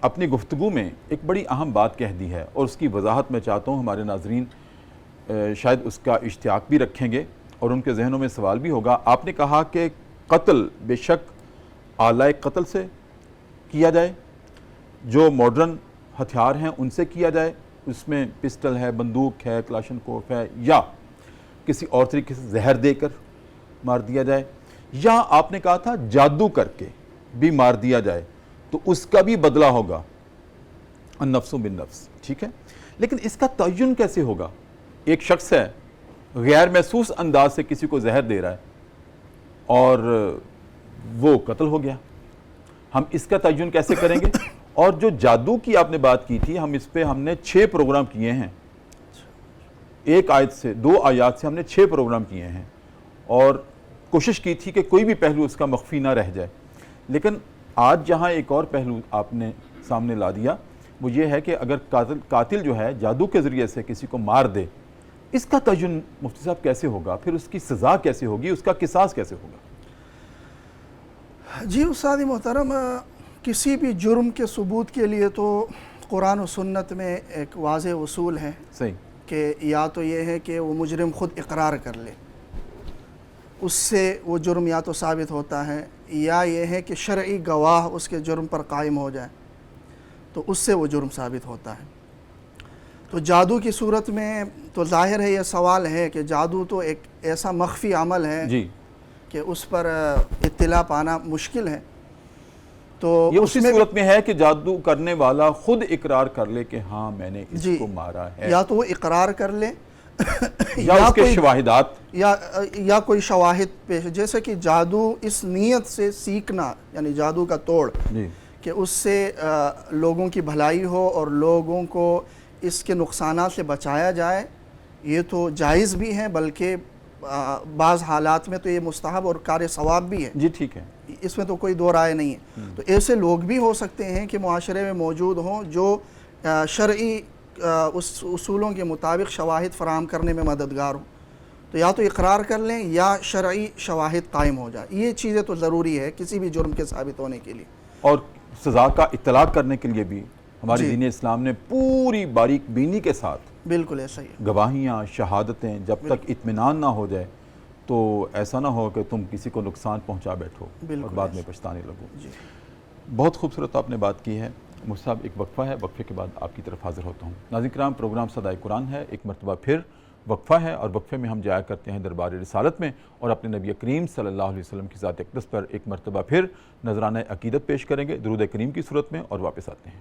اپنی گفتگو میں ایک بڑی اہم بات کہہ دی ہے، اور اس کی وضاحت میں چاہتا ہوں ہمارے ناظرین شاید اس کا اشتیاق بھی رکھیں گے اور ان کے ذہنوں میں سوال بھی ہوگا. آپ نے کہا کہ قتل بے شک آلائے قتل سے کیا جائے، جو ماڈرن ہتھیار ہیں ان سے کیا جائے، اس میں پسٹل ہے، بندوق ہے، کلاشن کوف ہے، یا کسی اور طریقے سے زہر دے کر مار دیا جائے، یا آپ نے کہا تھا جادو کر کے بھی مار دیا جائے تو اس کا بھی بدلہ ہوگا، النفس بالنفس. ٹھیک ہے، لیکن اس کا تعین کیسے ہوگا؟ ایک شخص ہے غیر محسوس انداز سے کسی کو زہر دے رہا ہے اور وہ قتل ہو گیا، ہم اس کا تعین کیسے کریں گے؟ اور جو جادو کی آپ نے بات کی تھی، ہم اس پہ ہم نے 6 پروگرام کیے ہیں، ایک آیت سے 2 آیات سے ہم نے 6 پروگرام کیے ہیں، اور کوشش کی تھی کہ کوئی بھی پہلو اس کا مخفی نہ رہ جائے. لیکن آج جہاں ایک اور پہلو آپ نے سامنے لا دیا وہ یہ ہے کہ اگر قاتل جو ہے جادو کے ذریعے سے کسی کو مار دے، اس کا تعین مفتی صاحب کیسے ہوگا؟ پھر اس کی سزا کیسے ہوگی؟ اس کا قصاص کیسے ہوگا؟ جی استاد محترم، کسی بھی جرم کے ثبوت کے لیے تو قرآن و سنت میں ایک واضح اصول ہے صحیح، کہ یا تو یہ ہے کہ وہ مجرم خود اقرار کر لے، اس سے وہ جرم یا تو ثابت ہوتا ہے، یا یہ ہے کہ شرعی گواہ اس کے جرم پر قائم ہو جائے تو اس سے وہ جرم ثابت ہوتا ہے. تو جادو کی صورت میں تو ظاہر ہے یہ سوال ہے کہ جادو تو ایک ایسا مخفی عمل ہے جی، کہ اس پر اطلاع پانا مشکل ہے. تو یہ اس اسی میں صورت میں ہے کہ جادو کرنے والا خود اقرار کر لے کہ ہاں میں نے اس جی کو مارا ہے، یا تو وہ اقرار کر لے یا اس کے شواہدات، یا کوئی شواہد پیش، جیسے کہ جادو اس نیت سے سیکھنا، یعنی جادو کا توڑ جی کہ اس سے لوگوں کی بھلائی ہو اور لوگوں کو اس کے نقصانات سے بچایا جائے، یہ تو جائز بھی ہے، بلکہ بعض حالات میں تو یہ مستحب اور کار ثواب بھی ہے. جی ٹھیک ہے، اس میں تو کوئی دو رائے نہیں ہے. تو ایسے لوگ بھی ہو سکتے ہیں کہ معاشرے میں موجود ہوں جو شرعی اس اصولوں کے مطابق شواہد فراہم کرنے میں مددگار ہوں. تو یا تو اقرار کر لیں یا شرعی شواہد قائم ہو جائے. یہ چیزیں تو ضروری ہے کسی بھی جرم کے ثابت ہونے کے لیے. اور سزا کا اطلاق کرنے کے لیے بھی ہماری جی دین اسلام نے پوری باریک بینی کے ساتھ بالکل ایسا ہی ہے. گواہیاں، شہادتیں، جب تک اطمینان نہ ہو جائے تو ایسا نہ ہو کہ تم کسی کو نقصان پہنچا بیٹھو اور بعد میں پچھتانے لگو. جی بہت خوبصورت آپ نے بات کی ہے. مفتی صاحب ایک وقفہ ہے، وقفے کے بعد آپ کی طرف حاضر ہوتا ہوں. ناظرین کرام، پروگرام صدائے قرآن ہے، ایک مرتبہ پھر وقفہ ہے، اور وقفے میں ہم جایا کرتے ہیں دربار رسالت میں اور اپنے نبی کریم صلی اللہ علیہ وسلم کی ذات اقدس پر ایک مرتبہ پھر نذرانہ عقیدت پیش کریں گے درود کریم کی صورت میں، اور واپس آتے ہیں.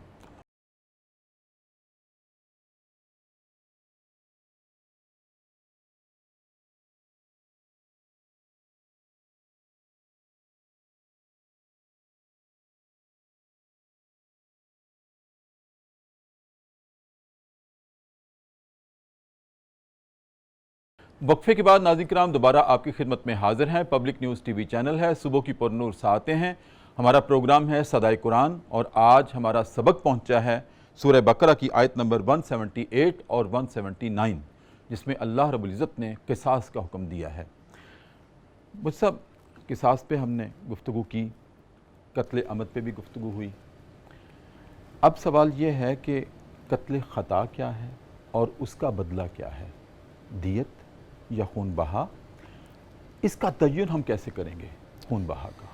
وقفے کے بعد ناظرین کرام دوبارہ آپ کی خدمت میں حاضر ہیں۔ پبلک نیوز ٹی وی چینل ہے، صبح کی پرنور ساعتیں ہیں، ہمارا پروگرام ہے صدائے قرآن، اور آج ہمارا سبق پہنچا ہے سورہ بقرہ کی آیت نمبر 178 اور 179، جس میں اللہ رب العزت نے قصاص کا حکم دیا ہے۔ مجھ صاحب، قصاص پہ ہم نے گفتگو کی، قتل عمد پہ بھی گفتگو ہوئی۔ اب سوال یہ ہے کہ قتل خطا کیا ہے اور اس کا بدلہ کیا ہے، دیت یا خون بہا؟ اس کا تعین ہم کیسے کریں گے خون بہا کا؟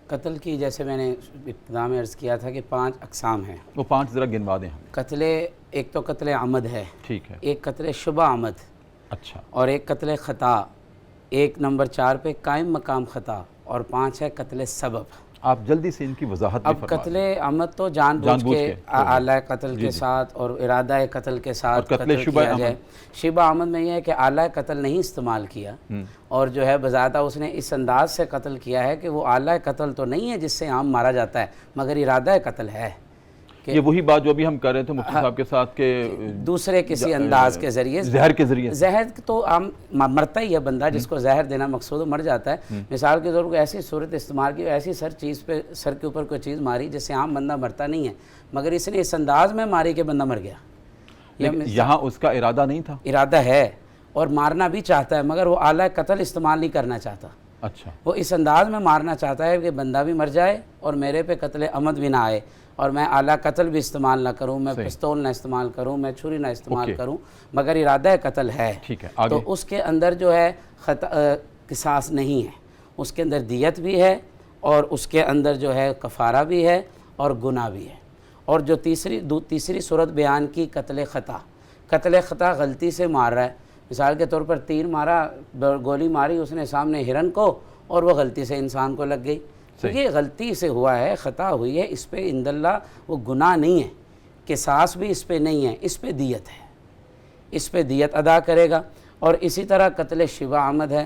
قتل کی جیسے میں نے ابتدا میں عرض کیا تھا کہ 5 اقسام ہیں۔ وہ 5 ذرا گنوا دیں ہم۔ قتل ایک تو قتل عمد ہے، ٹھیک ہے، ایک قتل شبہ عمد، اچھا، اور ایک قتل خطا، ایک نمبر 4 پہ قائم مقام خطا، اور 5 ہے قتل سبب۔ آپ جلدی سے ان کی وضاحت بھی اب فرما قتل دیں۔ عمد تو جان بوجھ کے اعلی قتل جی کے ساتھ اور ارادہ قتل کے ساتھ اور قتل شبہ کیا جائے۔ شبہ عمد میں یہ ہے کہ اعلی قتل نہیں استعمال کیا، اور جو ہے بذاتہ اس نے اس انداز سے قتل کیا ہے کہ وہ اعلی قتل تو نہیں ہے جس سے عام مارا جاتا ہے، مگر ارادہ قتل ہے۔ یہ وہی بات جو ابھی ہم کر رہے تھے مفتی صاحب کے ساتھ کہ دوسرے کسی انداز کے ذریعے، زہر کے ذریعے، زہر تو عام مرتا ہی ہے بندہ، جس کو زہر دینا مقصود مر جاتا ہے۔ مثال کے طور پر ایسی صورت استعمال کی، ایسی سر کے اوپر کوئی چیز ماری جس سے عام بندہ مرتا نہیں ہے، مگر اس نے اس انداز میں ماری کہ بندہ مر گیا۔ یہاں اس کا ارادہ نہیں تھا، ارادہ ہے اور مارنا بھی چاہتا ہے، مگر وہ اعلی قتل استعمال نہیں کرنا چاہتا۔ اچھا، وہ اس انداز میں مارنا چاہتا ہے کہ بندہ بھی مر جائے اور میرے پہ قتل عمد بھی نہ آئے، اور میں اعلیٰ قتل بھی استعمال نہ کروں، میں پستول نہ استعمال کروں، میں چھری نہ استعمال کروں، مگر ارادہ قتل ہے۔ ٹھیک ہے، آگے۔ تو اس کے اندر جو ہے قصاص نہیں ہے، اس کے اندر دیت بھی ہے، اور اس کے اندر جو ہے کفارہ بھی ہے اور گناہ بھی ہے۔ اور جو تیسری صورت بیان کی قتل خطا، قتل خطا غلطی سے مار رہا ہے، مثال کے طور پر تیر مارا، گولی ماری اس نے سامنے ہرن کو، اور وہ غلطی سے انسان کو لگ گئی، تو یہ غلطی سے ہوا ہے، خطا ہوئی ہے، اس پہ عند اللہ وہ گناہ نہیں ہے، قصاص بھی اس پہ نہیں ہے، اس پہ دیت ہے، اس پہ دیت ادا کرے گا۔ اور اسی طرح قتل شبہ عمد ہے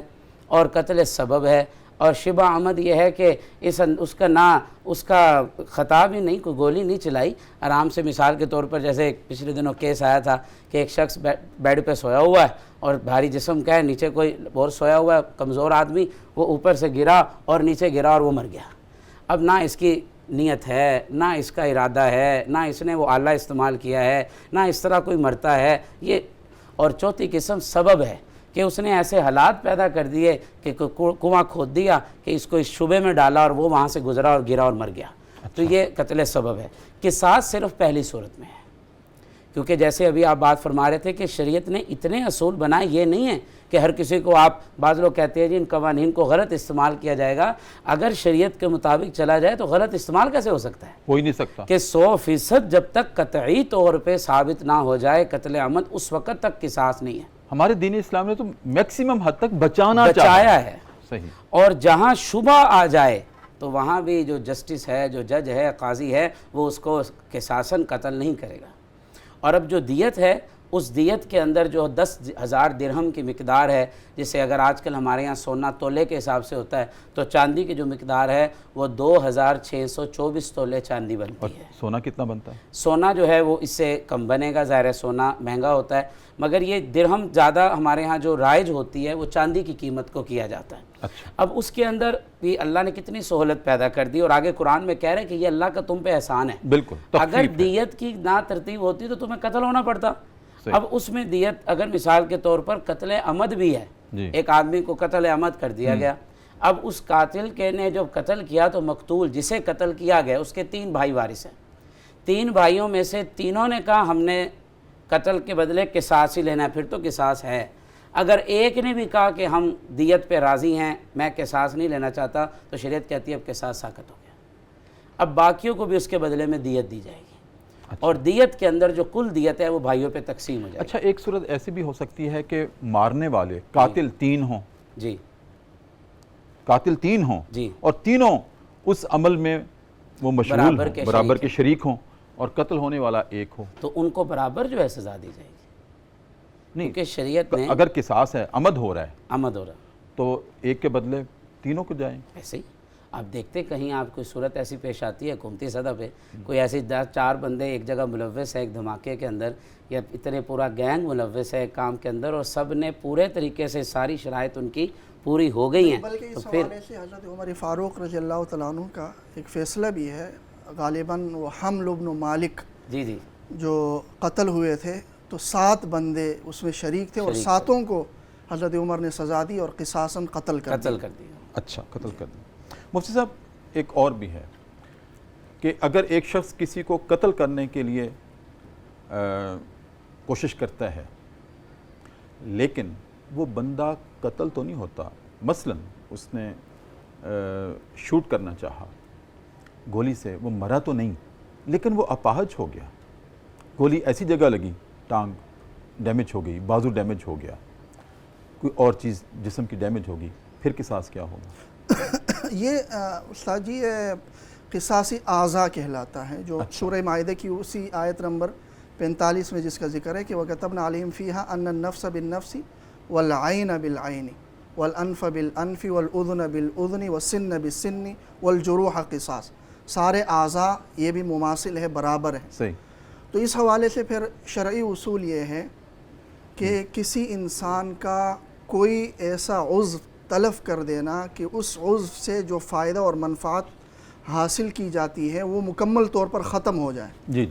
اور قتل سبب ہے۔ اور شبہ عمد یہ ہے کہ اس کا خطا بھی نہیں، کوئی گولی نہیں چلائی، آرام سے، مثال کے طور پر جیسے پچھلے دنوں کیس آیا تھا کہ ایک شخص بیڈ پہ سویا ہوا ہے اور بھاری جسم کا ہے، نیچے کوئی اور سویا ہوا ہے کمزور آدمی، وہ اوپر سے گرا اور نیچے گرا اور وہ مر گیا۔ اب نہ اس کی نیت ہے، نہ اس کا ارادہ ہے، نہ اس نے وہ آلہ استعمال کیا ہے، نہ اس طرح کوئی مرتا ہے یہ۔ اور چوتھی قسم سبب ہے کہ اس نے ایسے حالات پیدا کر دیے کہ کنواں کھود دیا کہ اس کو اس شبے میں ڈالا اور وہ وہاں سے گزرا اور گرا اور مر گیا، تو یہ قتل سبب ہے۔ قصاص صرف پہلی صورت میں ہے، کیونکہ جیسے ابھی آپ بات فرما رہے تھے کہ شریعت نے اتنے اصول بنائے، یہ نہیں ہے کہ ہر کسی کو آپ، بعض لوگ کہتے ہیں جی ان قوانین کو غلط استعمال کیا جائے گا، اگر شریعت کے مطابق چلا جائے تو غلط استعمال کیسے ہو سکتا ہے؟ ہو ہی نہیں سکتا کہ 100% جب تک قطعی طور پہ ثابت نہ ہو جائے قتل عمد، اس وقت تک قصاص نہیں ہے۔ ہمارے دین اسلام نے تو میکسیمم حد تک بچایا ہے۔ صحیح۔ اور جہاں شبہ آ جائے تو وہاں بھی جو جسٹس ہے، جو جج ہے، قاضی ہے، وہ اس کو قصاصاً قتل نہیں کرے گا۔ اور اب جو دیت ہے، اس دیت کے اندر جو 10,000 درہم کی مقدار ہے، جسے اگر آج کل ہمارے ہاں سونا تولے کے حساب سے ہوتا ہے، تو چاندی کی جو مقدار ہے وہ 2,624 تولے چاندی بنتی ہے۔ سونا کتنا بنتا ہے؟ سونا جو ہے وہ اس سے کم بنے گا، ظاہر ہے سونا مہنگا ہوتا ہے، مگر یہ درہم زیادہ ہمارے ہاں جو رائج ہوتی ہے وہ چاندی کی قیمت کو کیا جاتا ہے۔ اچھا، اب اس کے اندر بھی اللہ نے کتنی سہولت پیدا کر دی، اور آگے قرآن میں کہہ رہے ہیں کہ یہ اللہ کا تم پہ احسان ہے۔ بالکل، اگر دیت کی نہ ترتیب ہوتی تو تمہیں قتل ہونا پڑتا۔ اب اس میں دیت اگر مثال کے طور پر قتل عمد بھی ہے، ایک آدمی کو قتل عمد کر دیا گیا، اب اس قاتل کے نے جب قتل کیا تو مقتول جسے قتل کیا گیا اس کے 3 بھائی وارث ہیں، 3 بھائیوں میں سے تینوں نے کہا ہم نے قتل کے بدلے قصاص ہی لینا ہے، پھر تو قصاص ہے۔ اگر ایک نے بھی کہا کہ ہم دیت پہ راضی ہیں، میں قصاص نہیں لینا چاہتا، تو شریعت کہتی ہے اب قصاص ساقط ہو گیا، اب باقیوں کو بھی اس کے بدلے میں دیت دی جائے گی۔ اور دیت کے اندر جو کل دیت ہے وہ بھائیوں پہ تقسیم ہو جائے گی۔ اچھا، ایک صورت ایسی بھی ہو سکتی ہے کہ مارنے والے قاتل 3 ہوں، جی، قاتل 3 ہوں، جی، اور تینوں اس عمل میں وہ مشغول ہوں، برابر کے شریک ہوں، اور قتل ہونے والا ایک ہو، تو ان کو برابر جو ہے سزا دی جائے گی۔ نہیں، کیونکہ شریعت نے اگر قصاص ہے، عمد ہو رہا ہے، عمد ہو رہا تو ایک کے بدلے تینوں کو جائیں۔ ایسے ہی آپ دیکھتے کہیں آپ کوئی صورت ایسی پیش آتی ہے حکومتی سطح پہ کوئی ایسی 4 بندے ایک جگہ ملوث ہے ایک دھماکے کے اندر یا اتنے پورا گینگ ملوث ہے ایک کام کے اندر اور سب نے پورے طریقے سے ساری شرائط ان کی پوری ہو گئی ہیں، بلکہ تو اس پھر حوالے سے حضرت عمر فاروق رضی اللہ تعالیٰ عنہ کا ایک فیصلہ بھی ہے، غالباً وہ حمل بن مالک جی جی جو قتل ہوئے تھے تو 7 بندے اس میں شریک تھے اور 7 کو حضرت عمر نے سزا دی اور قصاصاً قتل کر قتل کر دیا۔ اچھا، قتل کر دیا۔ مفتی صاحب ایک اور بھی ہے کہ اگر ایک شخص کسی کو قتل کرنے کے لیے کوشش کرتا ہے لیکن وہ بندہ قتل تو نہیں ہوتا، مثلا اس نے شوٹ کرنا چاہا گولی سے، وہ مرا تو نہیں لیکن وہ اپاہج ہو گیا، گولی ایسی جگہ لگی ٹانگ ڈیمیج ہو گئی، بازو ڈیمیج ہو گیا، کوئی اور چیز جسم کی ڈیمیج ہوگی، پھر قصاص کیا ہوگا؟ یہ استاد جی قصاصی اعضاء کہلاتا ہے، جو سورہ مائدہ کی اسی آیت نمبر 45 میں جس کا ذکر ہے کہ وَكَتَبْنَا عَلَيْهِمْ فِيهَا أَنَّ النَّفْسَ بِالنَّفْسِ وَالْعَيْنَ بِالْعَيْنِ وَالْأَنْفَ بِالْأَنْفِ وَالْأُذُنَ بِالْأُذُنِ وَالسِّنَّ بِالسِّنِّ وَالْجُرُوحَ قِصَاص، سارے اعضاء یہ بھی مماثل ہے، برابر ہے۔ صحیح۔ تو اس حوالے سے پھر شرعی اصول یہ ہے کہ کسی انسان کا کوئی ایسا عضو تلف کر دینا کہ اس عضو سے جو فائدہ اور منفعت حاصل کی جاتی ہے وہ مکمل طور پر ختم ہو جائے جی،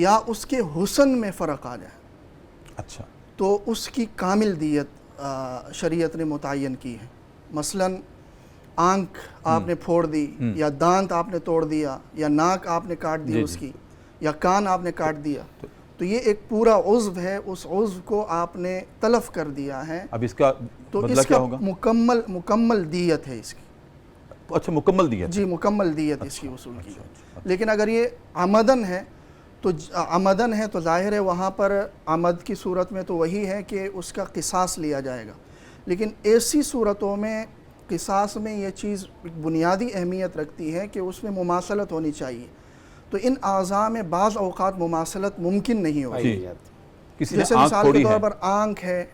یا اس کے حسن میں فرق آ جائے، اچھا، تو اس کی کامل دیت شریعت نے متعین کی ہے۔ مثلا آنکھ آپ نے پھوڑ دی یا دانت آپ نے توڑ دیا یا ناک آپ نے کاٹ دی اس کی یا کان آپ نے کاٹ دیا، تو یہ ایک پورا عضو ہے، اس عضو کو آپ نے تلف کر دیا ہے، اب اس کا تو بدلہ اس کیا کا ہوگا؟ مکمل دیت ہے اس کی۔ اچھا، مکمل دیت؟ جی، مکمل دیت اس کی وصول کی جائے۔ لیکن اگر یہ عمدن ہے تو ظاہر ہے وہاں پر عمد کی صورت میں تو وہی ہے کہ اس کا قصاص لیا جائے گا، لیکن ایسی صورتوں میں قصاص میں یہ چیز بنیادی اہمیت رکھتی ہے کہ اس میں مماثلت ہونی چاہیے، تو ان اعضاء میں بعض اوقات مماثلت ممکن نہیں ہوتی، کسی نے جیسے آنکھ مثال پھوڑی کے ہے، طور پر آنکھ ہے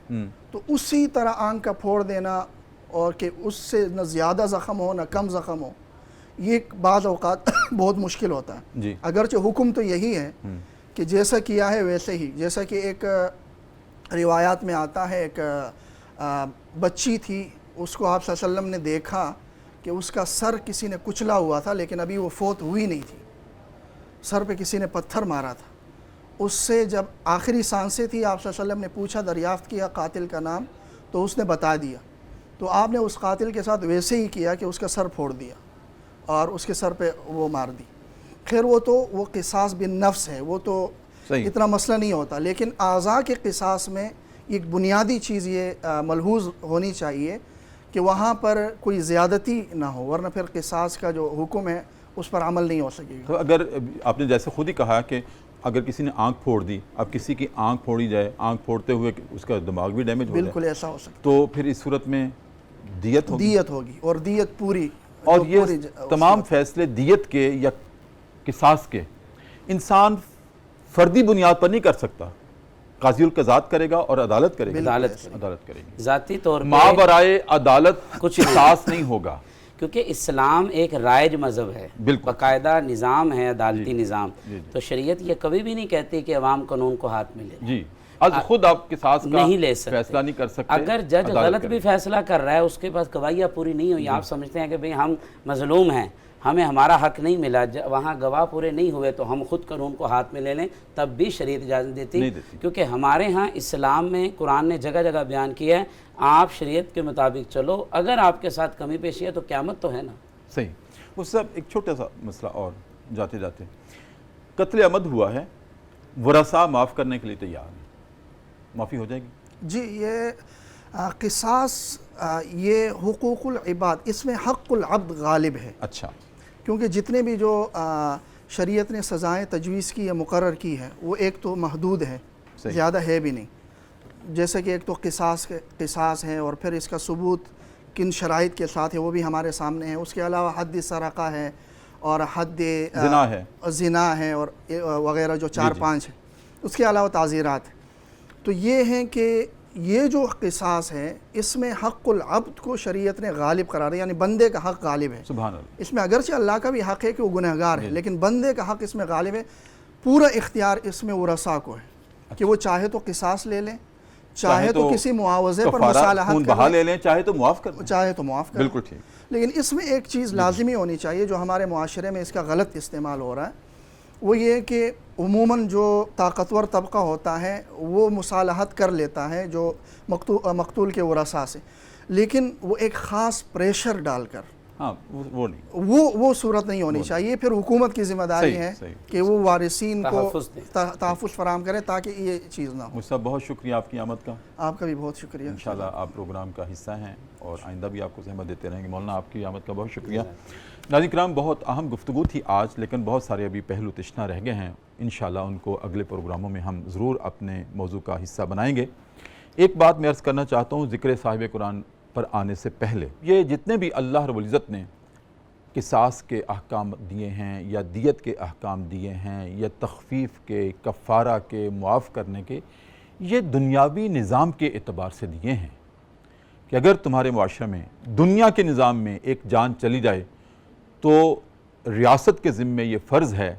تو اسی طرح آنکھ کا پھوڑ دینا اور کہ اس سے نہ زیادہ زخم ہو نہ کم زخم ہو، یہ بعض اوقات بہت مشکل ہوتا ہے۔ جی، اگرچہ حکم تو یہی ہے کہ جیسا کیا ہے ویسے ہی، جیسا کہ ایک روایات میں آتا ہے ایک بچی تھی، اس کو آپ صلی اللہ علیہ وسلم نے دیکھا کہ اس کا سر کسی نے کچلا ہوا تھا لیکن ابھی وہ فوت ہوئی نہیں تھی، سر پہ کسی نے پتھر مارا تھا، اس سے جب آخری سانسیں تھی آپ صلی اللہ علیہ وسلم نے پوچھا، دریافت کیا قاتل کا نام، تو اس نے بتا دیا، تو آپ نے اس قاتل کے ساتھ ویسے ہی کیا کہ اس کا سر پھوڑ دیا اور اس کے سر پہ وہ مار دی۔ خیر وہ قصاص بالنفس ہے، وہ تو اتنا مسئلہ نہیں ہوتا، لیکن اعضاء کے قصاص میں ایک بنیادی چیز یہ ملحوظ ہونی چاہیے کہ وہاں پر کوئی زیادتی نہ ہو، ورنہ پھر قصاص کا جو حکم ہے اس پر عمل نہیں ہو سکے گا۔ تو اگر آپ نے جیسے خود ہی کہا کہ اگر کسی نے آنکھ پھوڑ دی، اب کسی کی آنکھ پھوڑی جائے، آنکھ پھوڑتے ہوئے اس کا دماغ بھی ڈیمیج ہو جائے، بالکل ایسا ہو سکتا تو پھر اس صورت میں دیت ہوگی اور دیت پوری، اور یہ تمام فیصلے دیت کے یا قصاص کے انسان فردی بنیاد پر نہیں کر سکتا، قاضی القضات کرے گا اور عدالت کرے گی، عدالت کرے گی، ذاتی طور ما برائے عدالت کچھ قصاص نہیں ہوگا، کیونکہ اسلام ایک رائج مذہب ہے، باقاعدہ نظام ہے، عدالتی نظام، تو شریعت یہ کبھی بھی نہیں کہتی کہ عوام قانون کو ہاتھ میں لے جی، آج خود آپ قصاص کا نہیں لے سکتے، فیصلہ نہیں کر سکتے، اگر جج غلط بھی فیصلہ کر رہا ہے، اس کے پاس گواہیاں پوری نہیں ہوئی، آپ سمجھتے ہیں کہ بھئی ہم مظلوم ہیں، ہمیں ہمارا حق نہیں ملا، وہاں گواہ پورے نہیں ہوئے تو ہم خود قانون کو ہاتھ میں لے لیں، تب بھی شریعت اجازت دیتی، کیونکہ ہمارے ہاں اسلام میں قرآن نے جگہ جگہ بیان کیا ہے آپ شریعت کے مطابق چلو، اگر آپ کے ساتھ کمی پیشی ہے تو قیامت تو ہے نا۔ صحیح۔ اس سے ایک چھوٹا سا مسئلہ اور جاتے جاتے، قتل عمد ہوا ہے، ورثاء معاف کرنے کے لیے تیار ہیں، معافی ہو جائے گی؟ جی، یہ قصاص یہ حقوق العباد، اس میں حق العبد غالب ہے۔ اچھا، کیونکہ جتنے بھی جو شریعت نے سزائیں تجویز کی یا مقرر کی ہے وہ ایک تو محدود ہے، زیادہ ہے بھی نہیں، جیسے کہ ایک تو قصاص ہے اور پھر اس کا ثبوت کن شرائط کے ساتھ ہے وہ بھی ہمارے سامنے ہے، اس کے علاوہ حد سرقہ ہے اور حد زنا ہے اور وغیرہ جو 4-5 ہیں، اس کے علاوہ تعزیرات ہیں، تو یہ ہیں کہ یہ جو قصاص ہے اس میں حق العبد کو شریعت نے غالب قرار دیا، یعنی بندے کا حق غالب ہے. سبحان اللہ. اس میں اگرچہ اللہ کا بھی حق ہے کہ وہ گنہگار ہے، لیکن بندے کا حق اس میں غالب ہے. پورا اختیار اس میں ورثاء کو ہے کہ وہ چاہے تو قصاص لے لیں، چاہے تو کسی معاوضے پر مصالحت خون بہا لے لیں، چاہے تو معاف کر دیں، چاہے تو معاف کریں. بالکل ٹھیک. لیکن اس میں ایک چیز لازمی ہونی چاہیے جو ہمارے معاشرے میں اس کا غلط استعمال ہو رہا ہے، وہ یہ کہ عموماً جو طاقتور طبقہ ہوتا ہے وہ مصالحت کر لیتا ہے جو مقتول کے ورثاء سے، لیکن وہ ایک خاص پریشر ڈال کر، ہاں وہ نہیں، وہ صورت نہیں ہونی چاہیے. پھر حکومت کی ذمہ داری ہے کہ وہ وارثین کو تحفظ فراہم کرے تاکہ یہ چیز نہ ہو. مجھ صاحب بہت شکریہ آپ کی آمد کا. آپ کا بھی بہت شکریہ. انشاءاللہ آپ پروگرام کا حصہ ہیں اور آئندہ بھی آپ کو زحمت دیتے رہیں گے. مولانا آپ کی آمد کا بہت شکریہ. ناظرین کرام، بہت اہم گفتگو تھی آج، لیکن بہت سارے ابھی پہلو تشنا رہ گئے ہیں. انشاءاللہ ان کو اگلے پروگراموں میں ہم ضرور اپنے موضوع کا حصہ بنائیں گے. ایک بات میں عرض کرنا چاہتا ہوں ذکر صاحب قرآن پر آنے سے پہلے، یہ جتنے بھی اللہ رب العزت نے قصاص کے احکام دیے ہیں یا دیت کے احکام دیے ہیں یا تخفیف کے، کفارہ کے، معاف کرنے کے، یہ دنیاوی نظام کے اعتبار سے دیے ہیں کہ اگر تمہارے معاشرے میں دنیا کے نظام میں ایک جان چلی جائے تو ریاست کے ذمے یہ فرض ہے،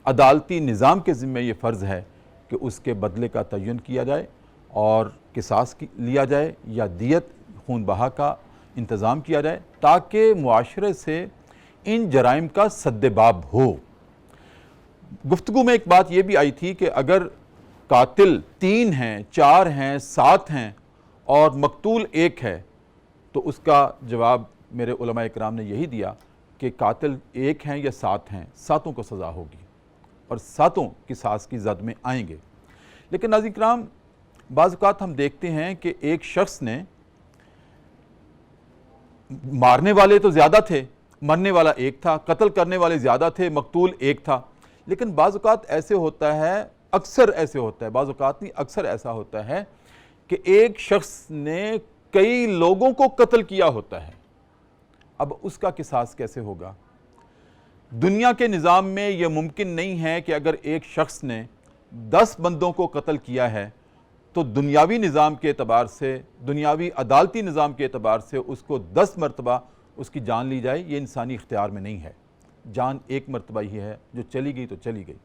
عدالتی نظام کے ذمے یہ فرض ہے کہ اس کے بدلے کا تعین کیا جائے اور قصاص لیا جائے یا دیت خون بہا کا انتظام کیا جائے تاکہ معاشرے سے ان جرائم کا سد باب ہو. گفتگو میں ایک بات یہ بھی آئی تھی کہ اگر قاتل 3 ہیں، 4 ہیں، 7 ہیں اور مقتول 1 ہے تو اس کا جواب میرے علماء اکرام نے یہی دیا کہ قاتل 1 ہیں یا 7 ہیں، 7 کو سزا ہوگی اور 7 قصاص کی زد میں آئیں گے. لیکن ناظرین کرام، بعض اوقات ہم دیکھتے ہیں کہ ایک شخص نے مارنے والے تو زیادہ تھے، مرنے والا 1 تھا، قتل کرنے والے زیادہ تھے، مقتول 1 تھا. لیکن بعض اوقات ایسے ہوتا ہے، اکثر ایسے ہوتا ہے، بعض اوقات نہیں اکثر ایسا ہوتا ہے کہ ایک شخص نے کئی لوگوں کو قتل کیا ہوتا ہے. اب اس کا قصاص کیسے ہوگا؟ دنیا کے نظام میں یہ ممکن نہیں ہے کہ اگر ایک شخص نے 10 بندوں کو قتل کیا ہے تو دنیاوی نظام کے اعتبار سے، دنیاوی عدالتی نظام کے اعتبار سے اس کو 10 مرتبہ اس کی جان لی جائے. یہ انسانی اختیار میں نہیں ہے. جان 1 مرتبہ ہی ہے، جو چلی گئی تو چلی گئی.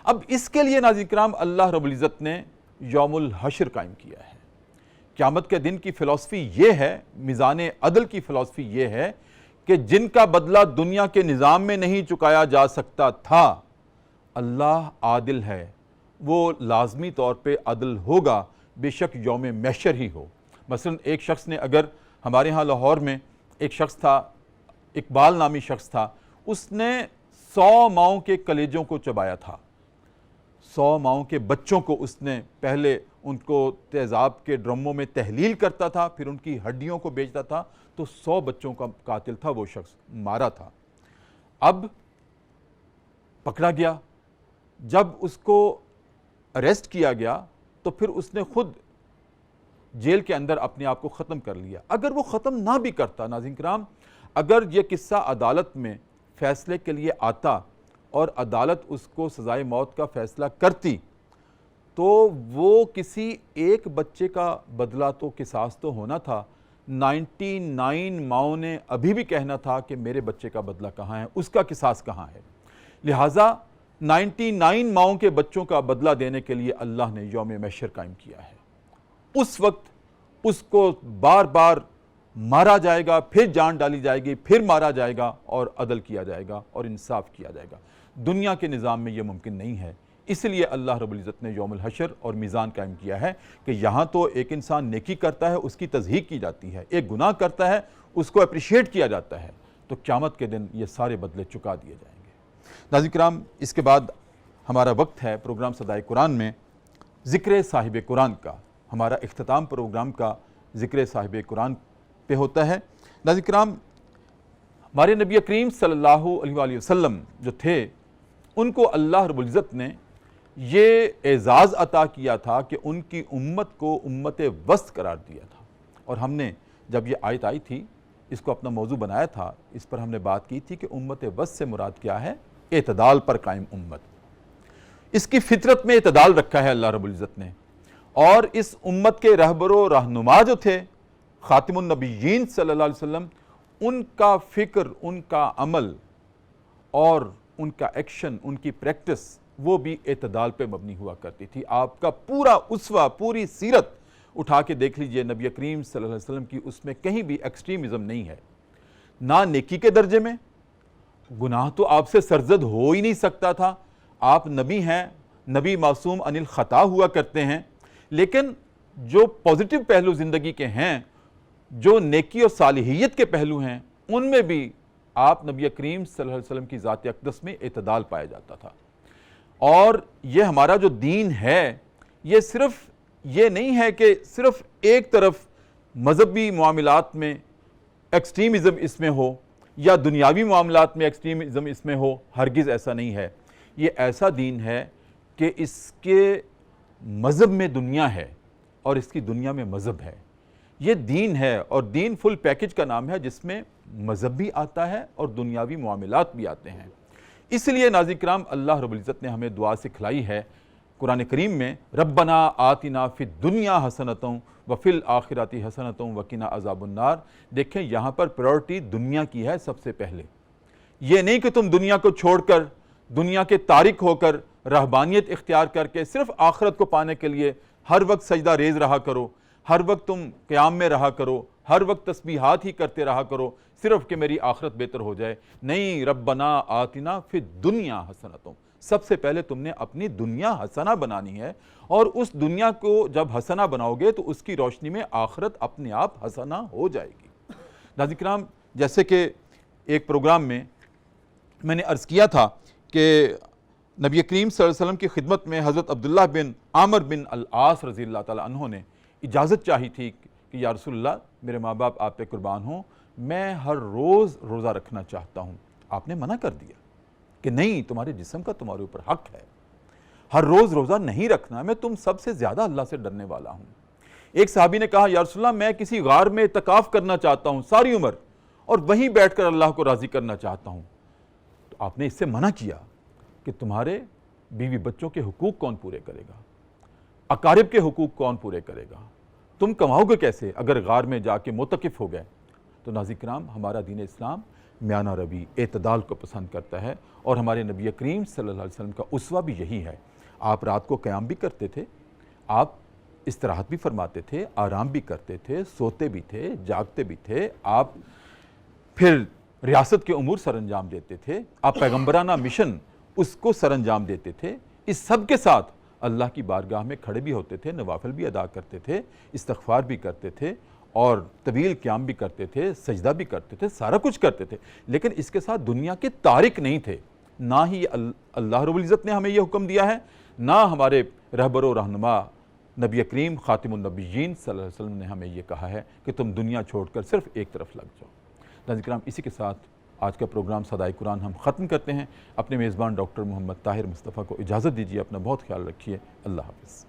اب اس کے لیے ناظرین کرام اللہ رب العزت نے یوم الحشر قائم کیا ہے. قیامت کے دن کی فلسفی یہ ہے، میزان عدل کی فلسفی یہ ہے کہ جن کا بدلہ دنیا کے نظام میں نہیں چکایا جا سکتا تھا، اللہ عادل ہے، وہ لازمی طور پہ عدل ہوگا، بے شک یوم محشر ہی ہو. مثلا ایک شخص نے، اگر ہمارے ہاں لاہور میں ایک شخص تھا، اقبال نامی شخص تھا، اس نے 100 ماؤں کے کلیجوں کو چبایا تھا. 100 ماؤں کے بچوں کو اس نے پہلے ان کو تیزاب کے ڈرموں میں تحلیل کرتا تھا، پھر ان کی ہڈیوں کو بیچتا تھا. تو 100 بچوں کا قاتل تھا وہ شخص، مارا تھا. اب پکڑا گیا، جب اس کو اریسٹ کیا گیا تو پھر اس نے خود جیل کے اندر اپنے آپ کو ختم کر لیا. اگر وہ ختم نہ بھی کرتا ناظرین کرام، اگر یہ قصہ عدالت میں فیصلے کے لیے آتا اور عدالت اس کو سزائے موت کا فیصلہ کرتی تو وہ کسی ایک بچے کا بدلہ تو قصاص تو ہونا تھا. 99 ماؤں نے ابھی بھی کہنا تھا کہ میرے بچے کا بدلہ کہاں ہے، اس کا قصاص کہاں ہے. لہٰذا 99 ماؤں کے بچوں کا بدلہ دینے کے لیے اللہ نے یوم محشر قائم کیا ہے. اس وقت اس کو بار بار مارا جائے گا، پھر جان ڈالی جائے گی، پھر مارا جائے گا اور عدل کیا جائے گا اور انصاف کیا جائے گا. دنیا کے نظام میں یہ ممکن نہیں ہے. اس لیے اللہ رب العزت نے یوم الحشر اور میزان قائم کیا ہے کہ یہاں تو ایک انسان نیکی کرتا ہے، اس کی تصحیح کی جاتی ہے، ایک گناہ کرتا ہے، اس کو اپریشیٹ کیا جاتا ہے. تو قیامت کے دن یہ سارے بدلے چکا دیے جائیں گے. ناظرین کرام، اس کے بعد ہمارا وقت ہے پروگرام صدائے قرآن میں ذکر صاحب قرآن کا. ہمارا اختتام پروگرام کا ذکر صاحب قرآن پہ ہوتا ہے. ناظرین کرام، ہمارے نبی کریم صلی اللہ علیہ وآلہ وسلم جو تھے، ان کو اللہ رب العزت نے یہ اعزاز عطا کیا تھا کہ ان کی امت کو امت وسط قرار دیا تھا. اور ہم نے جب یہ آیت آئی تھی اس کو اپنا موضوع بنایا تھا، اس پر ہم نے بات کی تھی کہ امت وسط سے مراد کیا ہے؟ اعتدال پر قائم امت. اس کی فطرت میں اعتدال رکھا ہے اللہ رب العزت نے. اور اس امت کے رہبر و رہنما جو تھے خاتم النبیین صلی اللہ علیہ وسلم، ان کا فکر، ان کا عمل اور ان کا ایکشن، ان کی پریکٹس وہ بھی اعتدال پہ مبنی ہوا کرتی تھی۔ آپ کا پورا اسوہ، پوری سیرت اٹھا کے دیکھ لیجئے، نبی کریم صلی اللہ علیہ وسلم کی اس میں کہیں بھی ایکسٹریمزم نہیں ہے، نہ نیکی کے درجے میں۔ گناہ تو آپ سے سرزد ہو ہی نہیں سکتا تھا، آپ نبی ہیں، نبی معصوم عن الخطا ہوا کرتے ہیں، لیکن جو پازیٹیو پہلو زندگی کے ہیں، جو نیکی اور صالحیت کے پہلو ہیں، ان میں بھی آپ نبی کریم صلی اللہ علیہ وسلم کی ذات اقدس میں اعتدال پایا جاتا تھا۔ اور یہ ہمارا جو دین ہے، یہ صرف یہ نہیں ہے کہ صرف ایک طرف مذہبی معاملات میں ایکسٹریمزم اس میں ہو یا دنیاوی معاملات میں ایکسٹریمزم اس میں ہو، ہرگز ایسا نہیں ہے۔ یہ ایسا دین ہے کہ اس کے مذہب میں دنیا ہے اور اس کی دنیا میں مذہب ہے۔ یہ دین ہے، اور دین فل پیکج کا نام ہے جس میں مذہب بھی آتا ہے اور دنیاوی معاملات بھی آتے ہیں۔ اس لیے ناظرین کرام، اللہ رب العزت نے ہمیں دعا سکھلائی ہے قرآن کریم میں، ربنا آتنا فی الدنیا حسنۃ وفی الآخرۃ حسنۃ وقنا عذاب النار۔ دیکھیں یہاں پر پرائورٹی دنیا کی ہے سب سے پہلے۔ یہ نہیں کہ تم دنیا کو چھوڑ کر، دنیا کے تارک ہو کر، رہبانیت اختیار کر کے صرف آخرت کو پانے کے لیے ہر وقت سجدہ ریز رہا کرو، ہر وقت تم قیام میں رہا کرو، ہر وقت تسبیحات ہی کرتے رہا کرو صرف کہ میری آخرت بہتر ہو جائے۔ نہیں، ربنا آتنا فی الدنیا حسنۃ، سب سے پہلے تم نے اپنی دنیا حسنہ بنانی ہے، اور اس دنیا کو جب حسنہ بناؤ گے تو اس کی روشنی میں آخرت اپنے آپ حسنہ ہو جائے گی۔ ناظرین کرام، جیسے کہ ایک پروگرام میں نے عرض کیا تھا کہ نبی کریم صلی اللہ علیہ وسلم کی خدمت میں حضرت عبداللہ بن عامر بن العاص رضی اللہ تعالیٰ عنہ نے اجازت چاہی تھی کہ یا رسول اللہ، میرے ماں باپ آپ پہ قربان ہوں، میں ہر روز روزہ رکھنا چاہتا ہوں۔ آپ نے منع کر دیا کہ نہیں، تمہارے جسم کا تمہارے اوپر حق ہے، ہر روز روزہ نہیں رکھنا، میں تم سب سے زیادہ اللہ سے ڈرنے والا ہوں۔ ایک صحابی نے کہا، یا رسول اللہ، میں کسی غار میں اعتکاف کرنا چاہتا ہوں ساری عمر، اور وہیں بیٹھ کر اللہ کو راضی کرنا چاہتا ہوں۔ تو آپ نے اس سے منع کیا کہ تمہارے بیوی بچوں کے حقوق کون پورے کرے گا، اقارب کے حقوق کون پورے کرے گا، تم کماؤ گے کیسے اگر غار میں جا کے معتکف ہو گئے۔ تو ناظرین کرام، ہمارا دین اسلام میانہ روی، اعتدال کو پسند کرتا ہے، اور ہمارے نبی کریم صلی اللہ علیہ وسلم کا اسوہ بھی یہی ہے۔ آپ رات کو قیام بھی کرتے تھے، آپ استراحت بھی فرماتے تھے، آرام بھی کرتے تھے، سوتے بھی تھے، جاگتے بھی تھے، آپ پھر ریاست کے امور سر انجام دیتے تھے، آپ پیغمبرانہ مشن اس کو سر انجام دیتے تھے۔ اس سب کے ساتھ اللہ کی بارگاہ میں کھڑے بھی ہوتے تھے، نوافل بھی ادا کرتے تھے، استغفار بھی کرتے تھے، اور طویل قیام بھی کرتے تھے، سجدہ بھی کرتے تھے، سارا کچھ کرتے تھے، لیکن اس کے ساتھ دنیا کے تارک نہیں تھے۔ نہ ہی اللہ رب العزت نے ہمیں یہ حکم دیا ہے، نہ ہمارے رہبر و رہنما نبی کریم خاتم النبیین صلی اللہ علیہ وسلم نے ہمیں یہ کہا ہے کہ تم دنیا چھوڑ کر صرف ایک طرف لگ جاؤ۔ ناظرین کرام، اسی کے ساتھ آج کا پروگرام صدائے قرآن ہم ختم کرتے ہیں۔ اپنے میزبان ڈاکٹر محمد طاہر مصطفیٰ کو اجازت دیجیے، اپنا بہت خیال رکھیے، اللہ حافظ۔